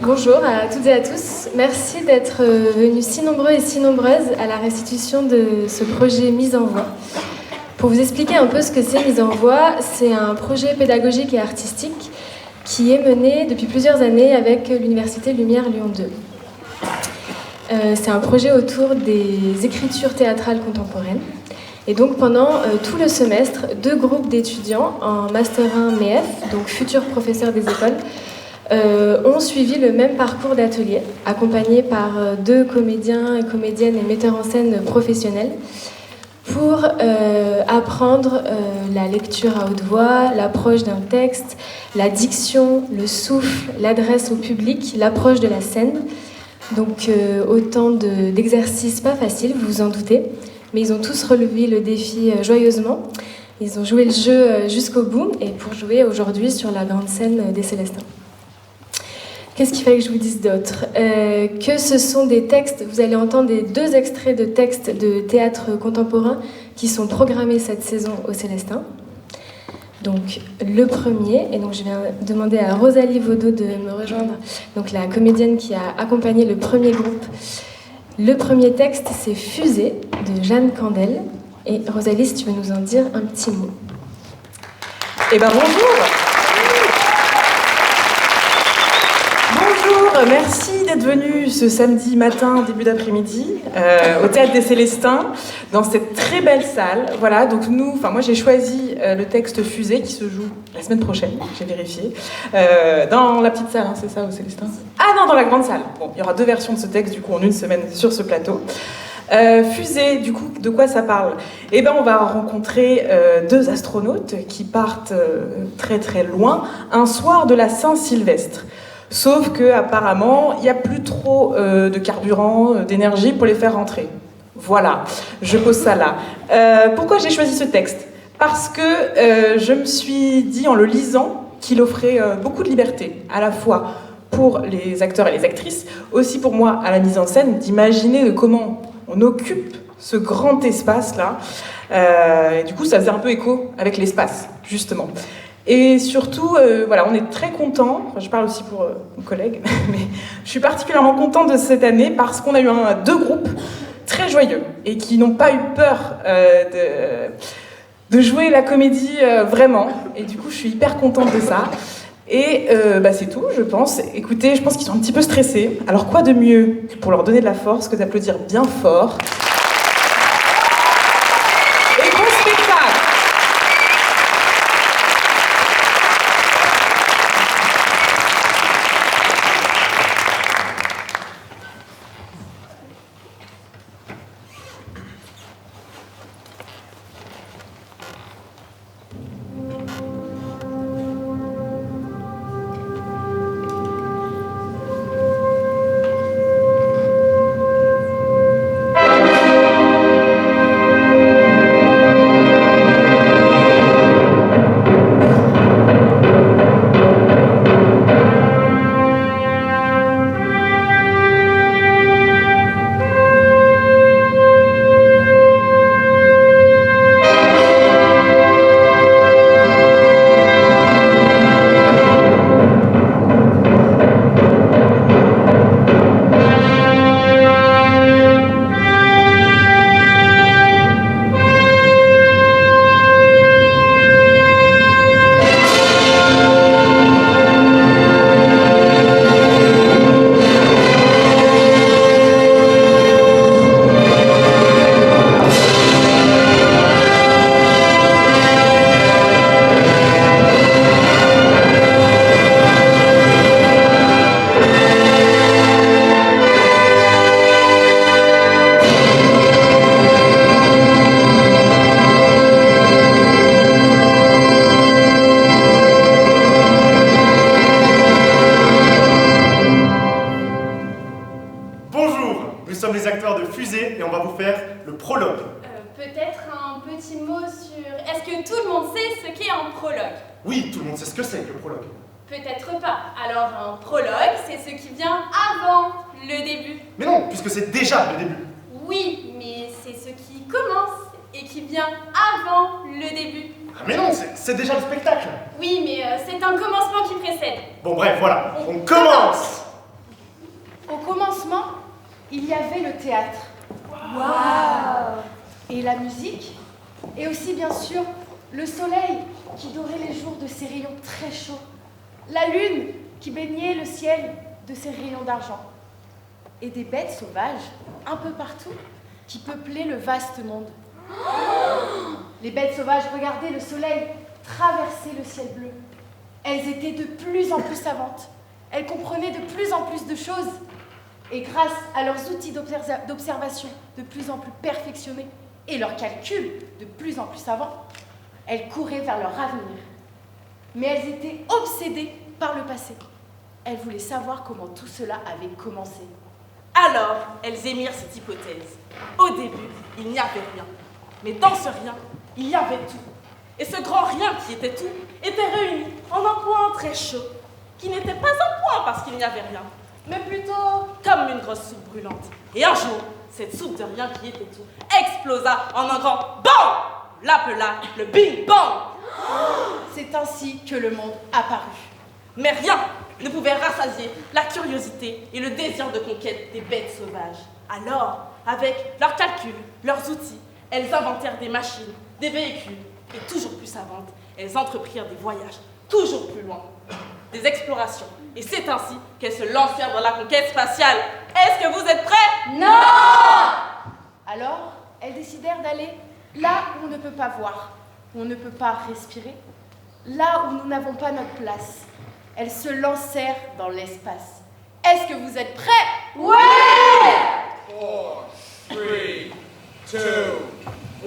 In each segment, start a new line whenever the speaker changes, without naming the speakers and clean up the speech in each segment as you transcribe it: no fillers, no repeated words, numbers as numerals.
Bonjour à toutes et à tous. Merci d'être venus si nombreux et si nombreuses à la restitution de ce projet Mise en Voix. Pour vous expliquer un peu ce que c'est Mise en Voix, c'est un projet pédagogique et artistique qui est mené depuis plusieurs années avec l'Université Lumière Lyon 2. C'est un projet autour des écritures théâtrales contemporaines. Et donc pendant tout le semestre, 2 groupes d'étudiants en Master 1 MEF, donc futurs professeurs des écoles, ont suivi le même parcours d'atelier, accompagnés par 2 comédiens et comédiennes et metteurs en scène professionnels, pour apprendre la lecture à haute voix, l'approche d'un texte, la diction, le souffle, l'adresse au public, l'approche de la scène. Donc autant d'exercices pas faciles, vous vous en doutez, mais ils ont tous relevé le défi joyeusement. Ils ont joué le jeu jusqu'au bout, et pour jouer aujourd'hui sur la grande scène des Célestins. Qu'est-ce qu'il fallait que je vous dise d'autre ? Que ce sont des textes, vous allez entendre 2 extraits de textes de théâtre contemporain qui sont programmés cette saison au Célestin. Donc le premier, et donc je viens demander à Rosalie Vaudot de me rejoindre, donc la comédienne qui a accompagné le premier groupe. Le premier texte, c'est Fusée de Jeanne Candel. Et Rosalie, si tu veux nous en dire un petit mot.
Eh bien bonjour. Merci d'être venu ce samedi matin, début d'après-midi, au Théâtre des Célestins, dans cette très belle salle. Voilà, donc moi j'ai choisi le texte Fusée qui se joue la semaine prochaine, j'ai vérifié, dans la petite salle, hein, c'est ça, au Célestin ? Ah non, dans la grande salle. Bon, il y aura 2 versions de ce texte, du coup, en une semaine sur ce plateau. Fusée, du coup, de quoi ça parle ? Eh bien, on va rencontrer 2 astronautes qui partent très très loin, un soir de la Saint-Sylvestre. Sauf qu'apparemment, il n'y a plus trop de carburant, d'énergie pour les faire rentrer. Voilà, je pose ça là. Pourquoi j'ai choisi ce texte ? Parce que je me suis dit en le lisant qu'il offrait beaucoup de liberté, à la fois pour les acteurs et les actrices, aussi pour moi à la mise en scène, d'imaginer de comment on occupe ce grand espace-là. Et du coup, ça faisait un peu écho avec l'espace, justement. Et surtout, on est très contents, je parle aussi pour mon collègue, mais je suis particulièrement contente de cette année parce qu'on a eu 2 groupes très joyeux et qui n'ont pas eu peur de jouer la comédie vraiment. Et du coup, je suis hyper contente de ça. Et c'est tout, je pense. Écoutez, je pense qu'ils sont un petit peu stressés. Alors quoi de mieux que pour leur donner de la force que d'applaudir bien fort. Et bon spectacle!
Oui, tout le monde sait ce que c'est que le prologue.
Peut-être pas. Alors un prologue, c'est ce qui vient avant le début.
Mais non, puisque c'est déjà le début.
Oui, mais c'est ce qui commence et qui vient avant le début.
Ah mais non, c'est déjà le spectacle.
Oui, mais c'est un commencement qui précède.
Bon bref, voilà, on commence.
Au commencement, il y avait le théâtre. Waouh! Et la musique, et aussi bien sûr le soleil qui dorait les jours de ses rayons très chauds, la lune qui baignait le ciel de ses rayons d'argent, et des bêtes sauvages un peu partout qui peuplaient le vaste monde. Les bêtes sauvages regardaient le soleil traverser le ciel bleu. Elles étaient de plus en plus savantes. Elles comprenaient de plus en plus de choses. Et grâce à leurs outils d'observation de plus en plus perfectionnés et leurs calculs de plus en plus savants, elles couraient vers leur avenir. Mais elles étaient obsédées par le passé. Elles voulaient savoir comment tout cela avait commencé.
Alors, elles émirent cette hypothèse. Au début, il n'y avait rien. Mais dans ce rien, il y avait tout. Et ce grand rien qui était tout était réuni en un point très chaud, qui n'était pas un point parce qu'il n'y avait rien, mais plutôt comme une grosse soupe brûlante. Et un jour, cette soupe de rien qui était tout explosa en un grand BANG! L'appela le Big Bang!
C'est ainsi que le monde apparut.
Mais rien ne pouvait rassasier la curiosité et le désir de conquête des bêtes sauvages. Alors, avec leurs calculs, leurs outils, elles inventèrent des machines, des véhicules, et toujours plus savantes, elles entreprirent des voyages toujours plus loin, des explorations. Et c'est ainsi qu'elles se lancèrent dans la conquête spatiale. Est-ce que vous êtes prêts?
Non! Alors, elles décidèrent d'aller là où on ne peut pas voir, où on ne peut pas respirer, là où nous n'avons pas notre place. Elles se lancèrent dans l'espace. Est-ce que vous êtes prêts?
Ouais!
4, 3, 2, 1.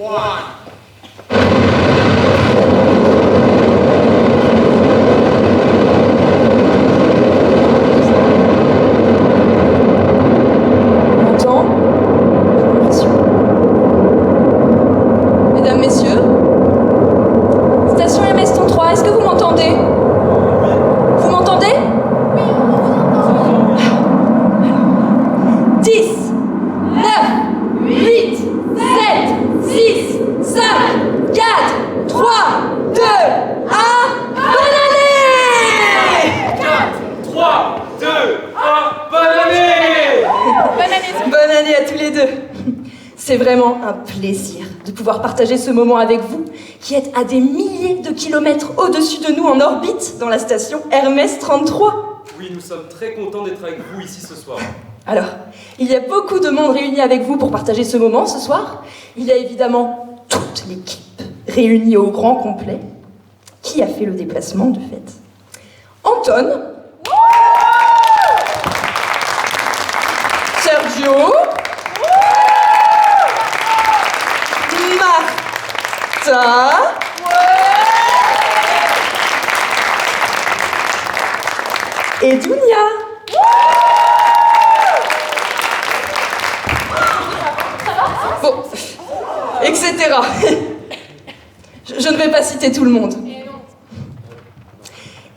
Mesdames, Messieurs, station MS33, est-ce que vous m'entendez? Vous m'entendez?
Oui, on vous entend.
10, 9, 8, 7, 6, 5, 4, 3, 2, 1, bonne année!
3, 2, 1, bonne année!
Bonne année à tous les deux. C'est vraiment un plaisir de pouvoir partager ce moment avec vous, qui êtes à des milliers de kilomètres au-dessus de nous en orbite dans la station Hermès 33.
Oui, nous sommes très contents d'être avec vous ici ce soir.
Alors, il y a beaucoup de monde réuni avec vous pour partager ce moment ce soir. Il y a évidemment toute l'équipe réunie au grand complet. Qui a fait le déplacement de fait? Anton, Sergio, Martha, et Dounia. Bon, etc. Je ne vais pas citer tout le monde.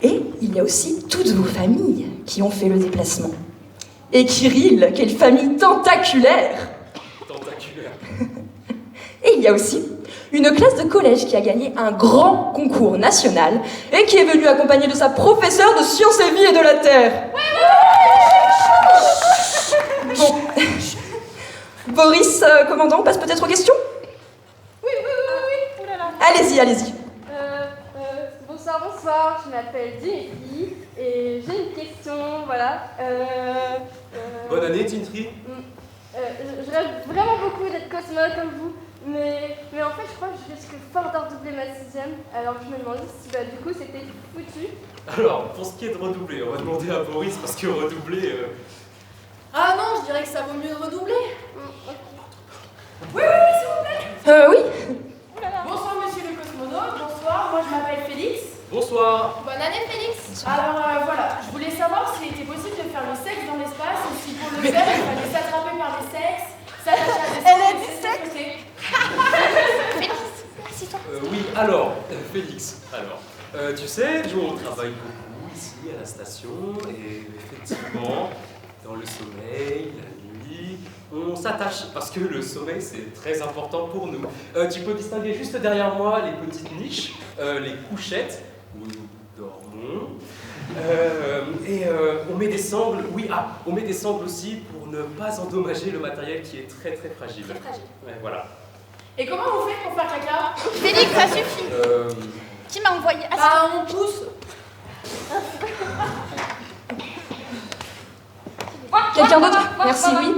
Et il y a aussi toutes vos familles qui ont fait le déplacement. Et Kirill, quelle famille tentaculaire!
Tentaculaire.
Et il y a aussi une classe de collège qui a gagné un grand concours national et qui est venue accompagnée de sa professeure de sciences et vie et de la Terre. Bon. Boris, commandant, on passe peut-être aux questions?
Oui. Ouh là là.
Allez-y, allez-y.
Bonsoir, je m'appelle Dimitri et j'ai une question, voilà.
Bonne année, Dimitri.
Je rêve vraiment beaucoup d'être cosmonaute comme vous, mais en fait je crois que je risque fort de redoubler ma 6e, alors je me demandais si du coup c'était foutu.
Alors, pour ce qui est de redoubler, on va demander à Boris parce que redoubler...
Ah non, je dirais que ça vaut mieux redoubler.
Ok.
Oui, s'il vous plaît.
Oui.
Ouh là là.
Bonsoir, monsieur le cosmonaute. Bonsoir, moi je m'appelle Félix.
Bonsoir.
Bonne année, Félix. Alors voilà, je voulais savoir s'il était possible de faire le sexe dans l'espace et si pour le faire, il fallait s'attraper par les sexes, s'attacher à des
Elle a
sexes,
dit
et
sexe.
s'accrocher.
Oui, alors, Félix, tu sais, nous on travaille beaucoup ici à la station et effectivement, dans le sommeil, la nuit, lit, on s'attache, parce que le sommeil, c'est très important pour nous. Tu peux distinguer juste derrière moi les petites niches, les couchettes, où nous dormons. On met des sangles, on met des sangles aussi pour ne pas endommager le matériel qui est très très fragile.
Très fragile.
Ouais, voilà.
Et comment vous faites pour faire caca?
Félix, ça suffit. Qui m'a envoyé?
Bah, on pousse.
Quelqu'un d'autre? Merci, oui.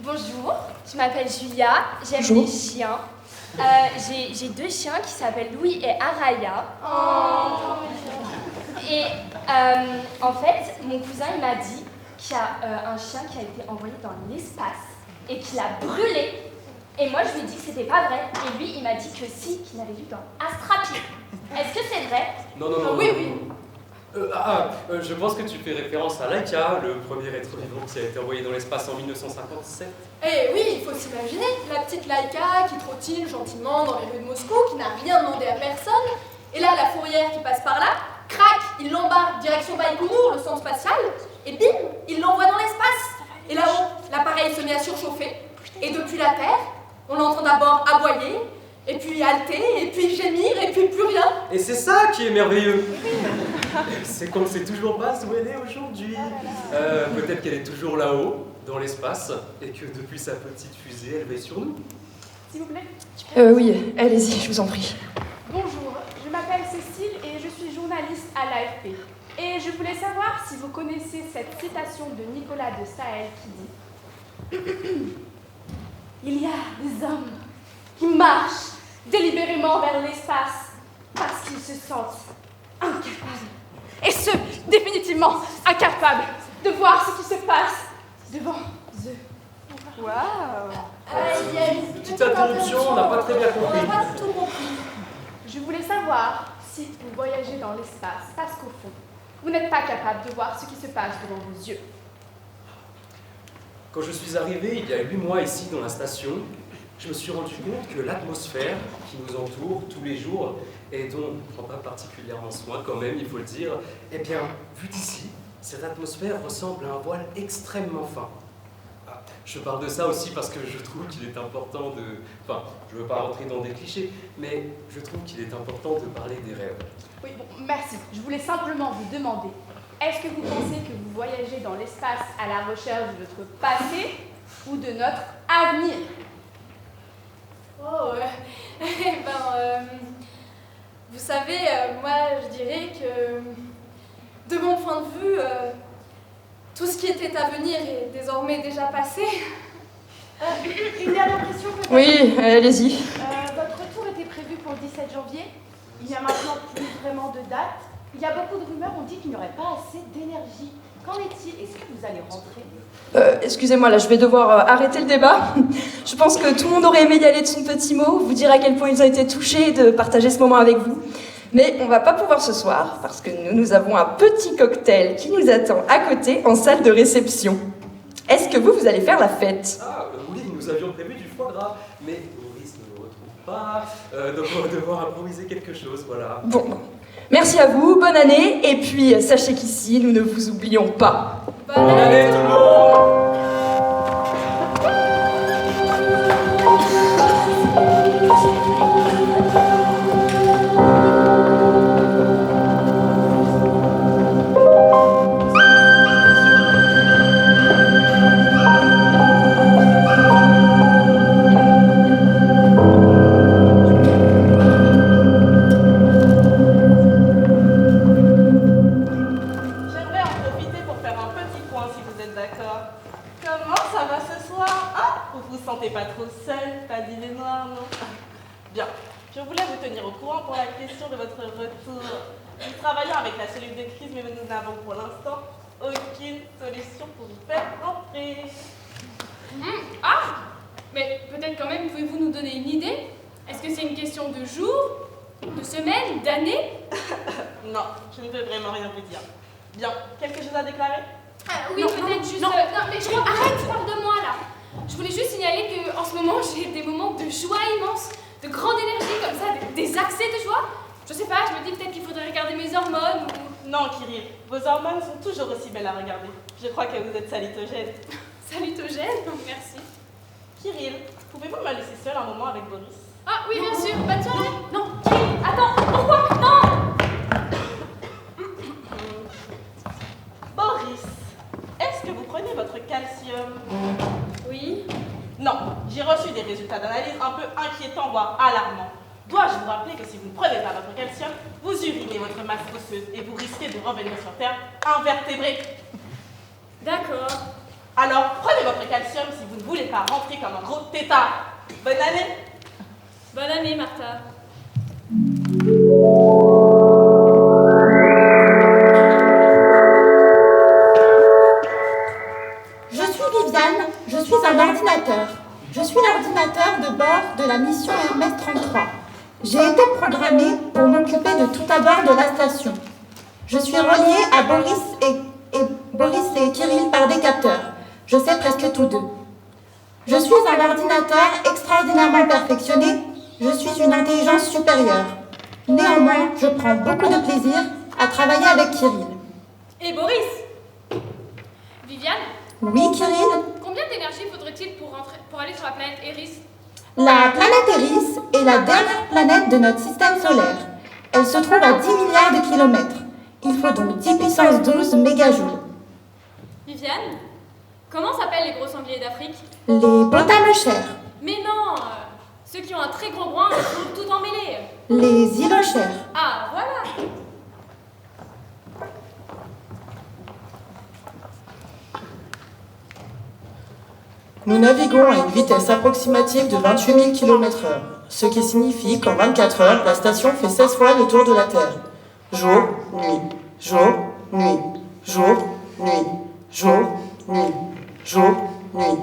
Bonjour, je m'appelle Julia, j'aime
Bonjour.
les chiens. J'ai 2 chiens qui s'appellent Louis et Araya. Et en fait, mon cousin il m'a dit qu'il y a un chien qui a été envoyé dans l'espace et qu'il a brûlé. Et moi je lui ai dit que c'était pas vrai. Et lui il m'a dit que si, qu'il l'avait vu dans Astrapi. Est-ce que c'est vrai?
Non.
Oui, oui.
Je pense que tu fais référence à Laika, le premier être vivant qui a été envoyé dans l'espace en 1957.
Eh oui, il faut s'imaginer, la petite Laïka qui trottine gentiment dans les rues de Moscou, qui n'a rien demandé à personne. Et là, la fourrière qui passe par là, crac, il l'embarque direction Baïkonour, le centre spatial, et bim, il l'envoie dans l'espace. Et là-haut, l'appareil se met à surchauffer. Et depuis la Terre, on l'entend d'abord aboyer, et puis halter, et puis gémir, et puis plus rien.
Et c'est ça qui est merveilleux. C'est qu'on ne sait toujours pas où elle est aujourd'hui. Peut-être qu'elle est toujours là-haut, dans l'espace, et que depuis sa petite fusée, elle veille sur nous.
S'il vous plaît.
Oui, allez-y, je vous en prie.
Bonjour, je m'appelle Cécile et je suis journaliste à l'AFP. Et je voulais savoir si vous connaissez cette citation de Nicolas de Sahel qui dit « Il y a des hommes qui marchent délibérément vers l'espace parce qu'ils se sentent incapables. Et ceux définitivement incapables de voir ce qui se passe devant eux. » Waouh!
Il y a une
Petite interruption, on n'a pas très bien compris.
On n'a pas tout compris.
Je voulais savoir si vous voyagez dans l'espace parce qu'au fond, vous n'êtes pas capable de voir ce qui se passe devant vos yeux.
Quand je suis arrivé il y a 8 mois ici dans la station, je me suis rendu compte que l'atmosphère qui nous entoure tous les jours, et dont on ne prend pas particulièrement soin quand même, il faut le dire, eh bien, vu d'ici, cette atmosphère ressemble à un voile extrêmement fin. Je parle de ça aussi parce que je trouve qu'il est important de... Enfin, je ne veux pas rentrer dans des clichés, mais je trouve qu'il est important de parler des rêves.
Oui, bon, merci. Je voulais simplement vous demander, est-ce que vous pensez que vous voyagez dans l'espace à la recherche de notre passé ou de notre avenir?
Oh, vous savez, moi je dirais que, de mon point de vue, tout ce qui était à venir est désormais déjà passé.
Une dernière question peut-être?
Oui, allez-y.
Votre retour était prévu pour le 17 janvier. Il n'y a maintenant plus vraiment de date. Il y a beaucoup de rumeurs, on dit qu'il n'y aurait pas assez d'énergie. Qu'en est-il? Est-ce que vous allez rentrer?
Excusez-moi, là, je vais devoir arrêter le débat. Je pense que tout le monde aurait aimé y aller de son petit mot, vous dire à quel point ils ont été touchés de partager ce moment avec vous. Mais on va pas pouvoir ce soir, parce que nous avons un petit cocktail qui nous attend à côté, en salle de réception. Est-ce que vous allez faire la fête?
Ah, oui, nous avions prévu du foie gras, mais Maurice ne le retrouve pas, donc on va devoir improviser quelque chose, voilà.
Bon, merci à vous, bonne année, et puis sachez qu'ici, nous ne vous oublions pas.
Bonne année tout le monde!
Pas trop seul, pas d'idée noire, non? Bien, je voulais vous tenir au courant pour la question de votre retour. Nous travaillons avec la cellule de crise, mais nous n'avons pour l'instant aucune solution pour vous faire rentrer.
Ah! Mais peut-être quand même, pouvez-vous nous donner une idée? Est-ce que c'est une question de jours, de semaines, d'années?
Non, je ne peux vraiment rien vous dire. Bien, quelque chose à déclarer?
Oui, peut-être juste... Non, mais arrête, parle de moi là! Je voulais juste signaler qu'en ce moment, j'ai des moments de joie immense, de grande énergie comme ça, des accès de joie. Je sais pas, je me dis peut-être qu'il faudrait regarder mes hormones ou...
Non, Kirill, vos hormones sont toujours aussi belles à regarder. Je crois que vous êtes salitogène.
salutogène, merci.
Kirill, pouvez-vous me laisser seule un moment avec Boris?
Ah oui, bien sûr, bonne soirée.
Non, Kirill, attends, pourquoi? Non!
Boris, est-ce que vous prenez votre calcium?
Oui.
Non, j'ai reçu des résultats d'analyse un peu inquiétants, voire alarmants. Dois-je vous rappeler que si vous ne prenez pas votre calcium, vous urinez votre masse osseuse et vous risquez de revenir sur Terre invertébré.
D'accord.
Alors, prenez votre calcium si vous ne voulez pas rentrer comme un gros tétard. Bonne année!
Bonne année, Martha.
Je suis Viviane, je suis un ordinateur. Je suis l'ordinateur de bord de la mission Hermès 33. J'ai été programmée pour m'occuper de tout à bord de la station. Je suis reliée à Boris et Kirill par des capteurs. Je sais presque tous deux. Je suis un ordinateur extraordinairement perfectionné. Je suis une intelligence supérieure. Néanmoins, je prends beaucoup de plaisir à travailler avec Kirill.
Et Boris? Viviane?
Oui, Kirill?
Combien d'énergie faudrait-il pour aller sur la planète Eris?
La planète Eris est la dernière planète de notre système solaire. Elle se trouve à 10 milliards de kilomètres. Il faut donc 10 puissance 12 mégajoules.
Viviane? Comment s'appellent les gros sangliers d'Afrique?
Les potamochères.
Mais non, ceux qui ont un très gros groin et sont tout emmêlés.
Les ilochères.
Ah, voilà.
Nous naviguons à une vitesse approximative de 28 000 km/h, ce qui signifie qu'en 24 heures, la station fait 16 fois le tour de la Terre. Jour, nuit, jour, nuit, jour, nuit, jour, nuit, jour, nuit.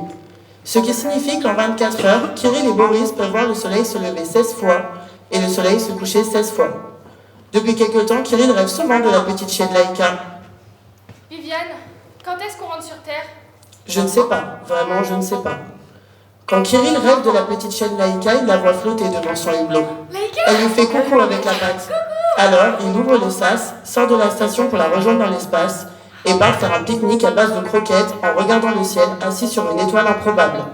Ce qui signifie qu'en 24 heures, Kirill et Boris peuvent voir le soleil se lever 16 fois et le soleil se coucher 16 fois. Depuis quelque temps, Kirill rêve souvent de la petite chienne Laïka.
Viviane, quand est-ce qu'on rentre sur Terre?
Je ne sais pas, vraiment je ne sais pas. Quand Kirill rêve de la petite chienne Laïka, il la voit flotter devant son hublot. Elle lui fait coucou avec la patte. Alors, il ouvre le sas, sort de la station pour la rejoindre dans l'espace et part faire un pique-nique à base de croquettes en regardant le ciel assis sur une étoile improbable.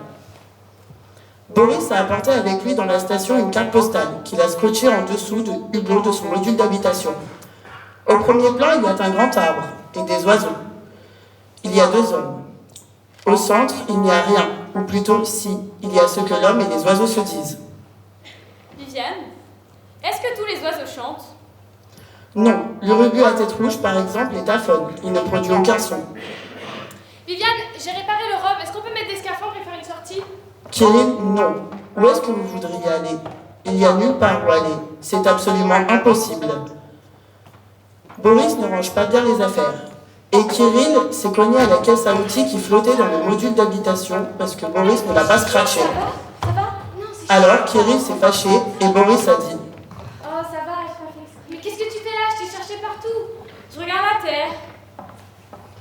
Boris a apporté avec lui dans la station une carte postale qu'il a scotchée en dessous du hublot de son module d'habitation. Au premier plan, il y a un grand arbre et des oiseaux. Il y a 2 hommes. Au centre, il n'y a rien, ou plutôt si, il y a ce que l'homme et les oiseaux se disent.
Viviane, est-ce que tous les oiseaux chantent?
Non, l'urubu à tête rouge, par exemple, est aphone. Il ne produit aucun son.
Viviane, j'ai réparé le robe. Est-ce qu'on peut mettre des scaphandres et faire une sortie?
Kirill, non. Où est-ce que vous voudriez aller? Il n'y a nulle part où aller. C'est absolument impossible. Boris ne range pas bien les affaires. Et Kirill s'est cogné à la caisse à outils qui flottait dans le module d'habitation parce que Boris ne l'a pas scratché.
Ça va? Non, c'est...
Alors Kirill s'est fâché et Boris a dit:
Oh, ça va, j'ai pas fait exprès. Mais qu'est-ce que tu fais là? Je t'ai cherché partout. Je regarde la Terre.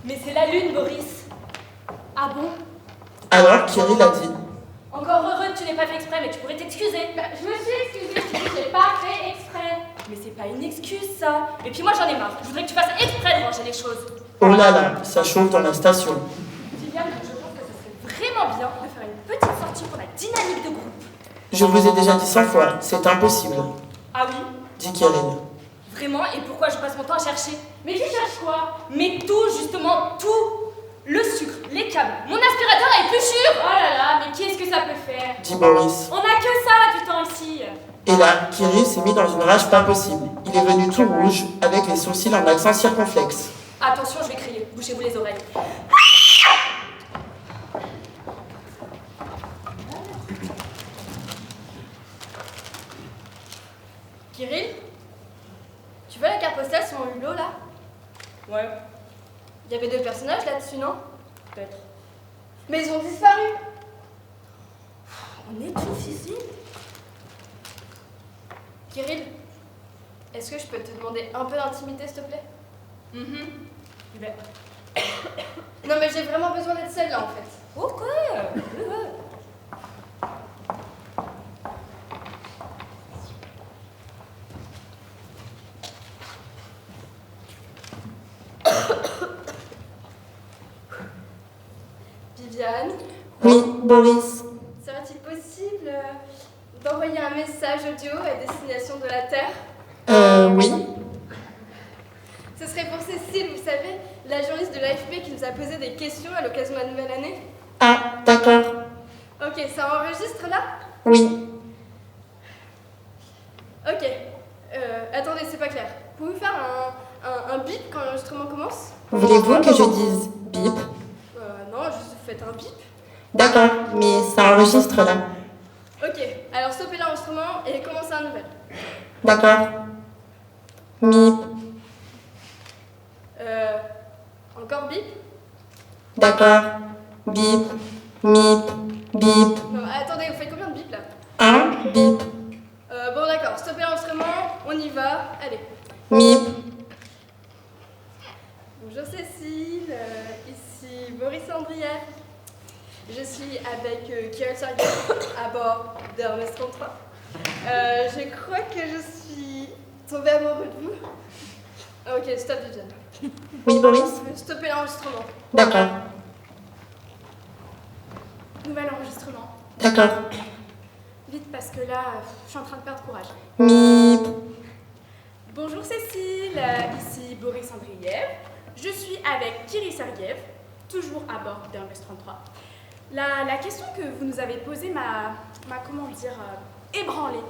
Mais c'est la Lune, Boris. Ah bon?
Alors Kirill a dit:
Encore heureux que tu n'aies pas fait exprès, mais tu pourrais t'excuser. Bah, je me suis excusée, je dis que j'ai pas fait exprès. Mais c'est pas une excuse, ça. Et puis moi, j'en ai marre. Je voudrais que tu fasses exprès de ranger les choses.
Oh là là, ça chauffe dans la station.
Viviane, je pense que ce serait vraiment bien de faire une petite sortie pour la dynamique de groupe.
Je vous ai déjà dit 100 fois, c'est impossible,
Ah oui?
dit Kirill.
Vraiment? Et pourquoi je passe mon temps à chercher? Mais tu cherches quoi? Mais tout, justement, tout. Le sucre, les câbles, mon aspirateur est plus sûr. Oh là là, mais qu'est-ce que ça peut faire?
Dit Boris.
On a que ça du temps ici.
Et là, Kirill s'est mis dans une rage pas possible. Il est venu tout rouge, avec les sourcils en accent circonflexe.
Attention, je vais crier. Bouchez-vous les oreilles. Kirill? Tu vois la carte postale sur mon hublot là?
Ouais,
Il y avait 2 personnages là-dessus, non?
peut-être.
Mais ils ont disparu. On est tous ici. Kirill, est-ce que je peux te demander un peu d'intimité, s'il te plaît? Non mais j'ai vraiment besoin d'être seule là en fait.
Ok.
Viviane,
Viviane.
Oui, Boris.
Serait-il possible d'envoyer un message audio à destination de la Terre?
Oui.
Ce serait pour Cécile, vous savez, la journaliste de l'AFP qui nous a posé des questions à l'occasion de la nouvelle année.
Ah, d'accord.
Ok, ça enregistre là?
Oui.
Ok. Attendez, c'est pas clair. Pouvez-vous faire un bip quand l'enregistrement commence?
Voulez-vous que je dise bip?
Non, juste faites un bip.
D'accord, mais ça enregistre là.
Ok, alors stoppez l'enregistrement et commencez un nouvel.
D'accord. Mip.
Encore bip?
D'accord. Bip. Mip. Bip.
Non, attendez, vous faites combien de bip là?
Un. Bip.
Bon d'accord, stoppez l'enregistrement, on y va, allez.
Mip.
Bonjour Cécile, ici Boris Andrière. Je suis avec Kirill Sergeyev à bord d'Hermès 33. Je crois que je suis tombée amoureux de vous. Ok, stop Viviane.
Oui, Boris?
Stoppez l'enregistrement.
D'accord.
Nouvel enregistrement.
D'accord.
Vite parce que là, je suis en train de perdre courage.
Mip.
Bonjour Cécile, ici Boris Andriev. Je suis avec Kirill Sergeyev, toujours à bord d'Hermès 33. La question que vous nous avez posée m'a comment dire, ébranlée.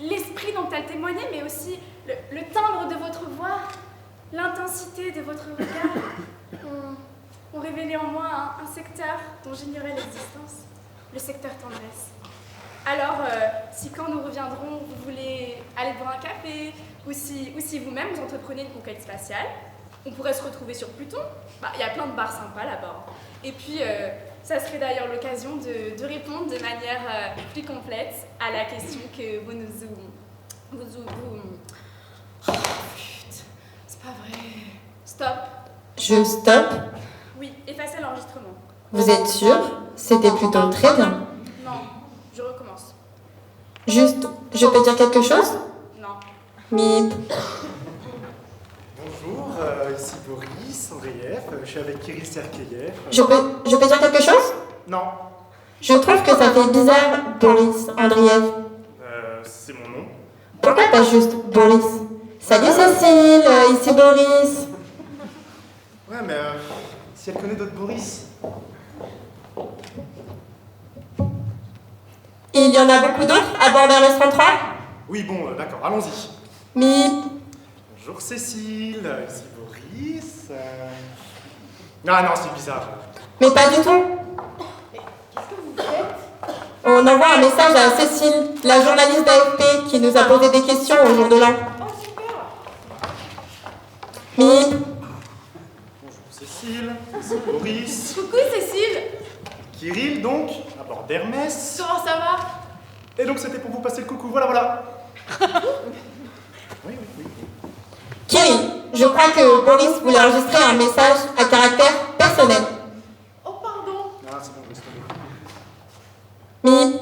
L'esprit dont elle témoignait, mais aussi le timbre de votre voix, l'intensité de votre regard ont révélé en moi un secteur dont j'ignorais l'existence, le secteur tendresse. Alors, si quand nous reviendrons, vous voulez aller boire un café, ou si vous-même vous entreprenez une conquête spatiale, on pourrait se retrouver sur Pluton. Il y a plein de bars sympas là-bas. Et puis, ça serait d'ailleurs l'occasion de répondre de manière plus complète à la question que vous nous... Oh, flûte, c'est pas vrai. Stop.
Je stoppe?
Oui, effacez l'enregistrement.
Vous êtes sûr? C'était plutôt très bien.
Non, je recommence.
Juste, je peux dire quelque chose?
Non.
Mip.
Bonjour, ici Boris Andriev, je suis avec Kirill Sergeyev.
Je peux dire quelque chose?
Non.
Je trouve que ça fait bizarre, Boris Andriev.
C'est mon nom.
Pourquoi pas juste Boris? Salut Cécile, ici Boris.
Ouais, mais si elle connaît d'autres Boris.
Il y en a beaucoup d'autres à bord d'Hermès 33?
Oui, bon, d'accord, allons-y.
Mip.
Bonjour Cécile, ici Boris. Ah non, c'est bizarre.
Mais pas du tout. On envoie un message à Cécile, la journaliste d'AFP, qui nous a posé des questions au jour de l'an. Mip.
Bonjour Cécile, ici Boris.
Coucou Cécile.
Kirill donc, à bord d'Hermès.
Comment ça va?
Et donc c'était pour vous passer le coucou, voilà. Oui.
Kirill, je crois que Boris voulait enregistrer un message à caractère personnel.
Oh pardon.
Ah, c'est bon, laisse tomber.
Mip.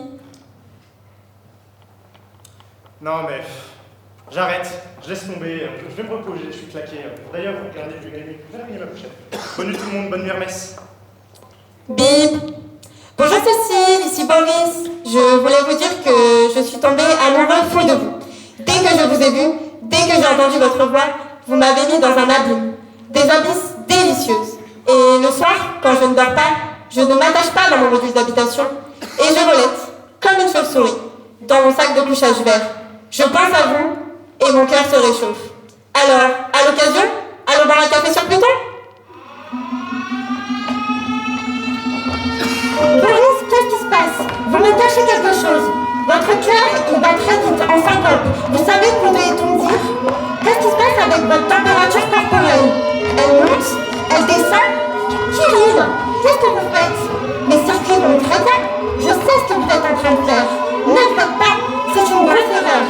Non mais, j'arrête, je laisse tomber, je vais me reposer, je suis claqué. D'ailleurs, regardez, je vais gagner ma pochette. Bonne nuit tout le monde, bonne nuit Hermès.
Bip. Bonjour Cécile, ici Boris. Je voulais vous dire que je suis tombée amoureux fou de vous. Dès que je vous ai vu, dès que j'ai entendu votre voix, vous m'avez mis dans un abîme. Des abysses délicieuses. Et le soir, quand je ne dors pas, je ne m'attache pas dans mon refuge d'habitation et je volette, comme une chauve-souris, dans mon sac de couchage vert. Je pense à vous et mon cœur se réchauffe. Alors, à l'occasion, allons boire un café sur Pluton?
Boris, qu'est-ce qui se passe? Vous me cachez quelque chose. Votre cœur, il bat très vite, en syncope. Vous savez, pourrait-on dire? Qu'est-ce qui se passe avec votre température corporelle? Elle monte? Elle descend? Kirill, qu'est-ce que vous faites? Mes circuits vont très bien. Je sais ce que vous êtes en train de faire. Ne le faites pas, c'est une grosse erreur.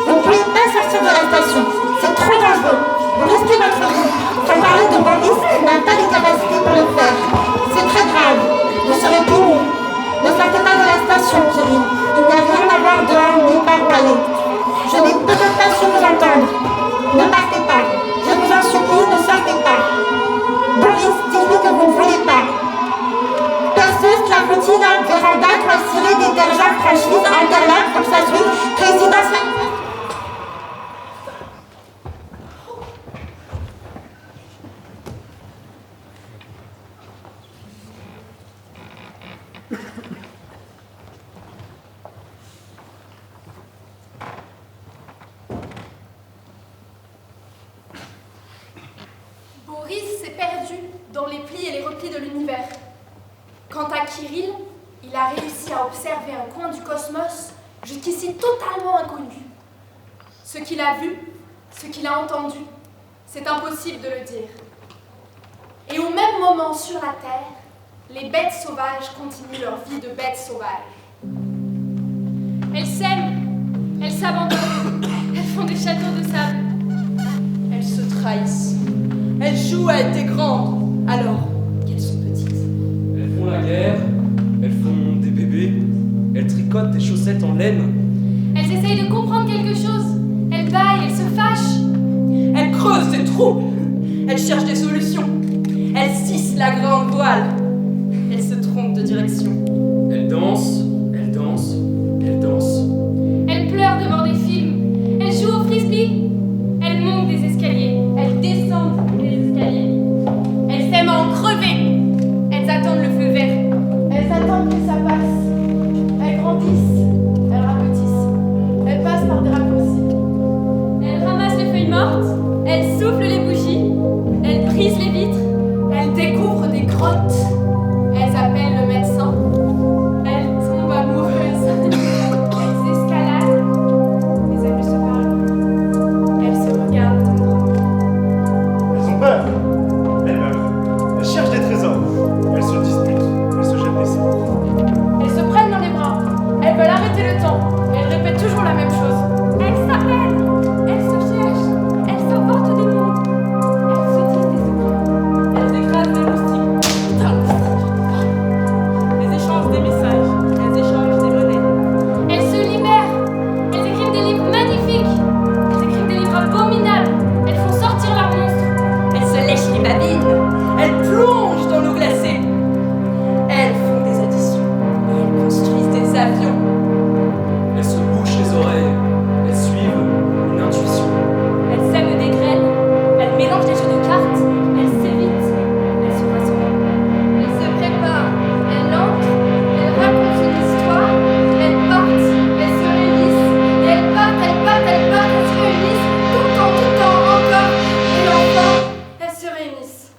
Vous ne pouvez pas sortir de la station. C'est trop dangereux. Vous risquez votre vie. Sans parler de Boris qui n'a pas les capacités pour le faire. C'est très grave. Vous serez puni. Ne sortez pas de la station, Kirill. Il n'y a rien à voir dehors ni par où aller. Je n'ai peut-être pas su vous entendre. Ne partez pas. Je vous en supplie, ne sortez pas. Boris, dites-lui que vous ne voulez pas.
dans les plis et les replis de l'univers. Quant à Kirill, il a réussi à observer un coin du cosmos jusqu'ici totalement inconnu. Ce qu'il a vu, ce qu'il a entendu, c'est impossible de le dire. Et au même moment sur la Terre, les bêtes sauvages continuent leur vie de bêtes sauvages.
Elles s'aiment, elles s'abandonnent, elles font des châteaux de sable.
Elles se trahissent. Elles jouent à être des grandes, alors qu'elles sont petites.
Elles font la guerre, elles font des bébés, elles tricotent des chaussettes en laine.
Elles essayent de comprendre quelque chose. Elles baillent, elles se fâchent.
Elles creusent des trous. Elles cherchent des solutions. Elles tissent la grande voile. Elles se trompent de direction.
Elles dansent, elles dansent, elles dansent.
Elles pleurent devant des films. Elles jouent au frisbee. Elles montent des escaliers. Elles descendent des escaliers. Elles s'aiment à en crever. Elles attendent le feu vert.
Elles attendent que ça passe. Elles grandissent. Elles rapetissent. Elles passent par des raccourcis.
Elles ramassent les feuilles mortes. Elles soufflent les bougies. Elles brisent les vitres.
Elles découvrent des grottes. Elles appellent le médecin.
Elles tombent amoureuses. Elles escaladent. Mais elles ne se parlent. Elles se regardent tendrement.
Elles ont peur. Elles meurent. Elles cherchent des trésors. Elles se disputent. Elles se jettent des cendres.
Elles se prennent dans les bras. Elles veulent arrêter le temps. Elles répètent toujours la même chose.
Elles s'appellent. Elles se cherchent. Elles s'inventent des mondes. Elles se disent des secrets.
Elles écrasent des moustiques. Elles échangent des messages. Elles échangent des monnaies.
Elles se libèrent. Elles écrivent des livres magnifiques. Elles écrivent des livres abominables. Elles font sortir leurs monstres.
Elles se lèchent les babines. Elles plongent dans l'eau glacée. Elles font des additions. Et elles construisent des avions.
Elles se bouchent les oreilles, elles suivent une intuition.
Elles sèment des graines. Elles mélangent des jeux de cartes. Elles s'évitent. Elles se rassemblent.
Elles se préparent. Elles entrent. Elles racontent une histoire. Elles partent. Elles se réunissent. Et elles partent, elles partent, elles partent. Elles se réunissent. Tout le temps, encore. Et enfin, elles se réunissent.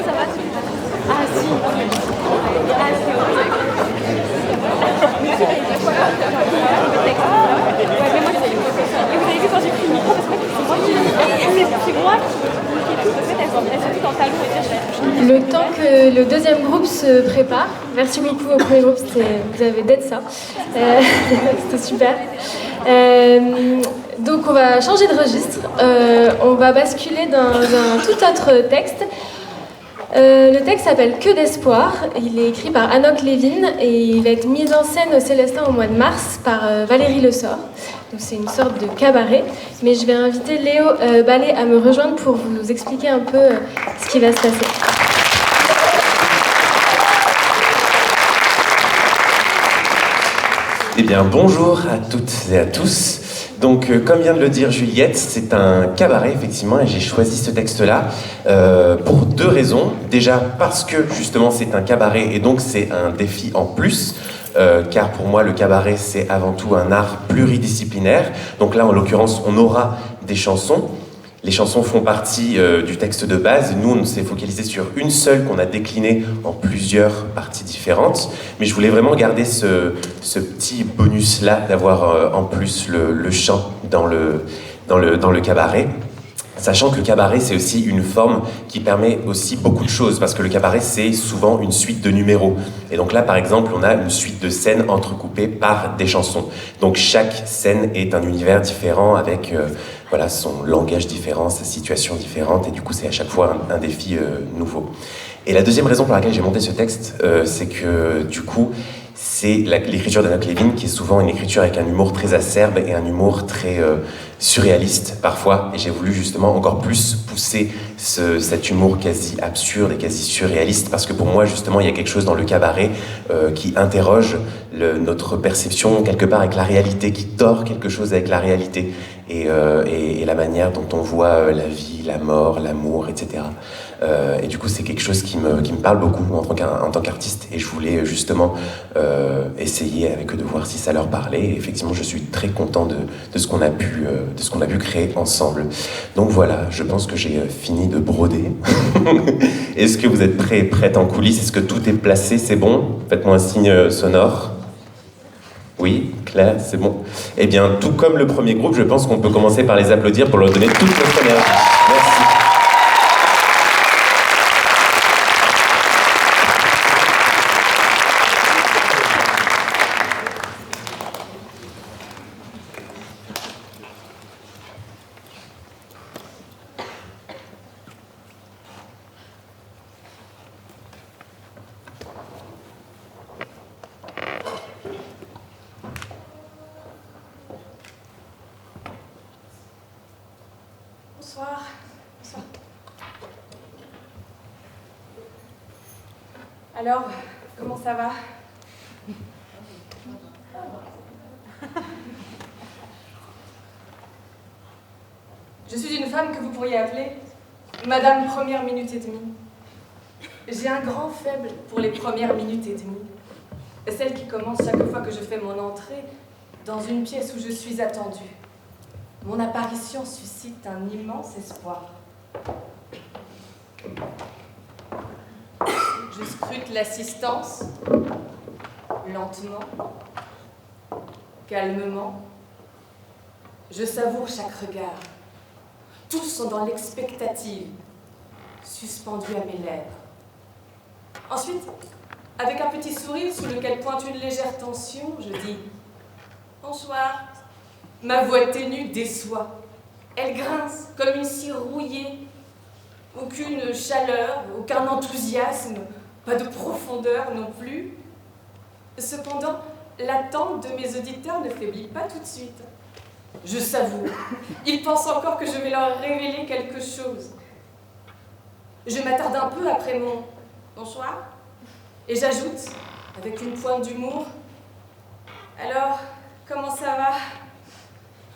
Ça va.
le deuxième groupe se prépare. Merci beaucoup au premier groupe, vous avez d'être ça. C'était super. Donc on va changer de registre. On va basculer dans un tout autre texte. Le texte s'appelle Que d'espoir. Il est écrit par Anouk Lévin et il va être mis en scène au Célestin au mois de mars par Valérie Lessort. Donc c'est une sorte de cabaret. Mais je vais inviter Léo Ballet à me rejoindre pour vous expliquer un peu ce qui va se passer.
Eh bien, bonjour à toutes et à tous. Donc, comme vient de le dire Juliette, c'est un cabaret, effectivement, et j'ai choisi ce texte-là pour deux raisons. Déjà, parce que, justement, c'est un cabaret, et donc c'est un défi en plus, car pour moi, le cabaret, c'est avant tout un art pluridisciplinaire. Donc là, en l'occurrence, on aura des chansons. Les chansons font partie du texte de base. Nous, on s'est focalisé sur une seule qu'on a déclinée en plusieurs parties différentes. Mais je voulais vraiment garder ce petit bonus-là d'avoir en plus le chant dans le cabaret. Sachant que le cabaret, c'est aussi une forme qui permet aussi beaucoup de choses, parce que le cabaret, c'est souvent une suite de numéros. Et donc là, par exemple, on a une suite de scènes entrecoupées par des chansons. Donc chaque scène est un univers différent, avec voilà, son langage différent, sa situation différente, et du coup, c'est à chaque fois un défi nouveau. Et la deuxième raison pour laquelle j'ai monté ce texte, c'est que, du coup, c'est l'écriture d'Anouk Lévin, qui est souvent une écriture avec un humour très acerbe et un humour très surréaliste parfois. Et j'ai voulu justement encore plus pousser cet humour quasi absurde et quasi surréaliste, parce que pour moi, justement, il y a quelque chose dans le cabaret qui interroge notre perception quelque part avec la réalité, qui tord quelque chose avec la réalité et la manière dont on voit la vie, la mort, l'amour, etc. Et du coup, c'est quelque chose qui me parle beaucoup en tant qu'artiste, et je voulais justement essayer avec eux de voir si ça leur parlait. Et effectivement, je suis très content de ce qu'on a pu créer ensemble. Donc voilà, je pense que j'ai fini de broder. Est-ce que vous êtes prêts en coulisses? Est-ce que tout est placé? C'est bon? Faites-moi un signe sonore. Oui, Claire, c'est bon. Eh bien, tout comme le premier groupe, je pense qu'on peut commencer par les applaudir pour leur donner toute notre énergie. Merci.
Bonsoir. Bonsoir. Alors, comment ça va? Je suis une femme que vous pourriez appeler Madame Première Minute et Demie. J'ai un grand faible pour les premières minutes et demie. Celles qui commencent chaque fois que je fais mon entrée dans une pièce où je suis attendue. Mon apparition suscite un immense espoir. Je scrute l'assistance, lentement, calmement. Je savoure chaque regard. Tous sont dans l'expectative, suspendus à mes lèvres. Ensuite, avec un petit sourire sous lequel pointe une légère tension, je dis « Bonsoir ». Ma voix ténue déçoit. Elle grince comme une cire rouillée. Aucune chaleur, aucun enthousiasme, pas de profondeur non plus. Cependant, l'attente de mes auditeurs ne faiblit pas tout de suite. Je savoure. Ils pensent encore que je vais leur révéler quelque chose. Je m'attarde un peu après mon « bonsoir » et j'ajoute, avec une pointe d'humour, « Alors, comment ça va ?»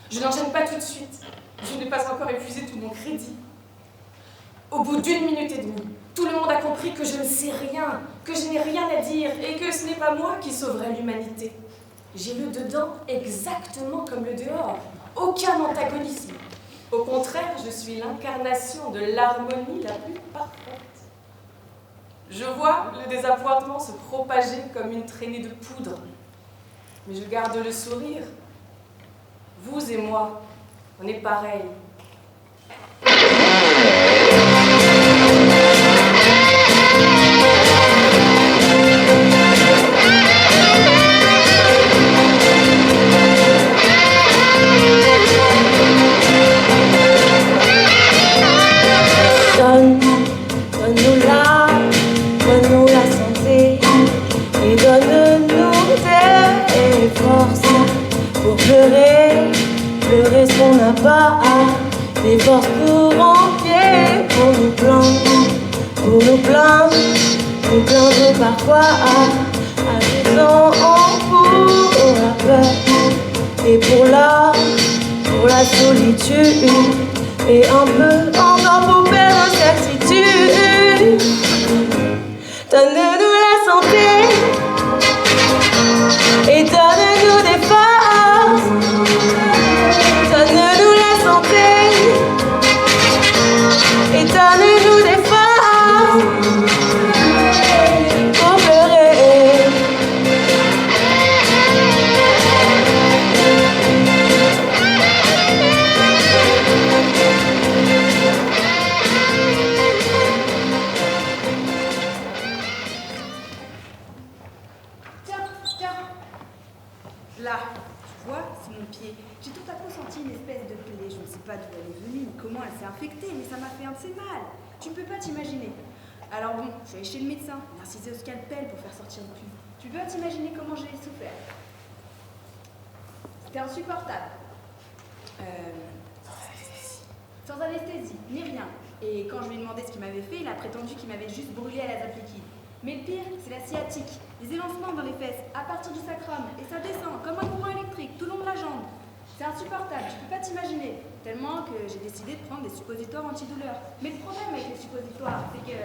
Je n'enchaîne pas tout de suite. Je n'ai pas encore épuisé tout mon crédit. Au bout d'1 minute et demie, tout le monde a compris que je ne sais rien, que je n'ai rien à dire et que ce n'est pas moi qui sauverai l'humanité. J'ai le dedans exactement comme le dehors. Aucun antagonisme. Au contraire, je suis l'incarnation de l'harmonie la plus parfaite. Je vois le désappointement se propager comme une traînée de poudre. Mais je garde le sourire. Vous et moi, on est pareils.
pleurer ce qu'on n'a pas, des forces pour entier, pour nous plaindre parfois à des gens en pour la peur et pour la solitude et un peu encore pour perdre certitude. Donne-nous la santé et donne-nous des forces. Donne-nous la santé et donne-nous des forces pour pleurer.
Là, tu vois, c'est mon pied. J'ai tout à coup senti une espèce de plaie. Je ne sais pas d'où elle est venue, ni comment elle s'est infectée, mais ça m'a fait un de ces mal. Tu ne peux pas t'imaginer. Alors bon, je suis allée chez le médecin, il m'a incisé au scalpel pour faire sortir le pus. Tu peux t'imaginer comment j'ai souffert. C'était insupportable. Sans anesthésie, ni rien. Et quand je lui ai demandé ce qu'il m'avait fait, il a prétendu qu'il m'avait juste brûlé à l'azote liquide. Mais le pire, c'est la sciatique, les élancements dans les fesses, à partir du sacrum, et ça descend comme un courant électrique tout le long de la jambe. C'est insupportable, tu peux pas t'imaginer. Tellement que j'ai décidé de prendre des suppositoires antidouleurs. Mais le problème avec les suppositoires, c'est que...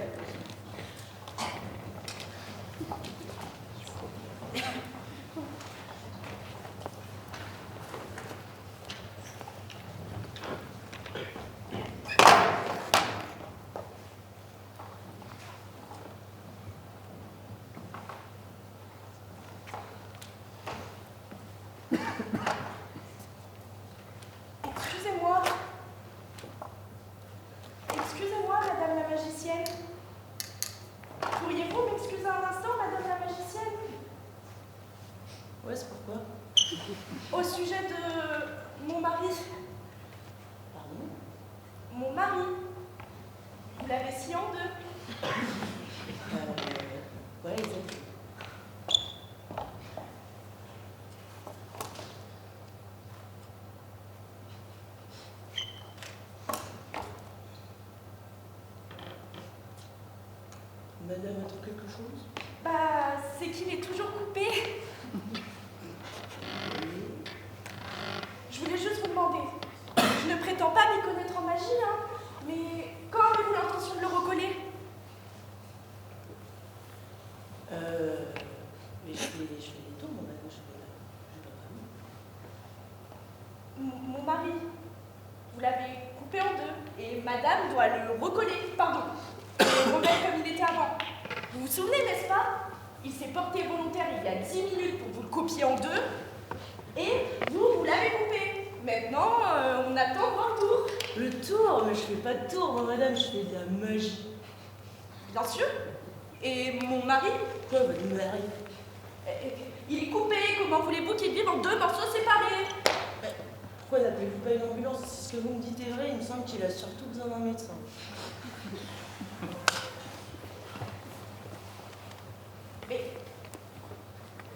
Excusez-moi, madame la magicienne. Pourriez-vous m'excuser un instant, madame la magicienne?
Ouais, c'est pourquoi?
Au sujet de mon mari.
Pardon?
Mon mari. Vous l'avez scié en deux.
Ouais, exact. Madame attend quelque chose?
Bah, c'est qu'il est toujours coupé. Je voulais juste vous demander. Je ne prétends pas m'y connaître en magie, hein, mais quand avez-vous l'intention de le recoller?
Mais je fais les tours, mon madame, je fais pas.
Mon mari, vous l'avez coupé en deux, et madame doit le recoller, pardon, et le remettre comme il était avant. Vous vous souvenez, n'est-ce pas? Il s'est porté volontaire il y a 10 minutes pour vous le copier en deux, et vous l'avez coupé. Maintenant, on attend de voir le tour.
Le tour? Mais je fais pas de tour, moi, madame, je fais de la magie.
Bien sûr. Et mon mari?
Quoi, votre mari?
Il est coupé, comment voulez-vous qu'il vive en deux morceaux séparés?
Pourquoi n'appelez-vous pas une ambulance? Si ce que vous me dites est vrai, il me semble qu'il a surtout besoin d'un médecin.
Mais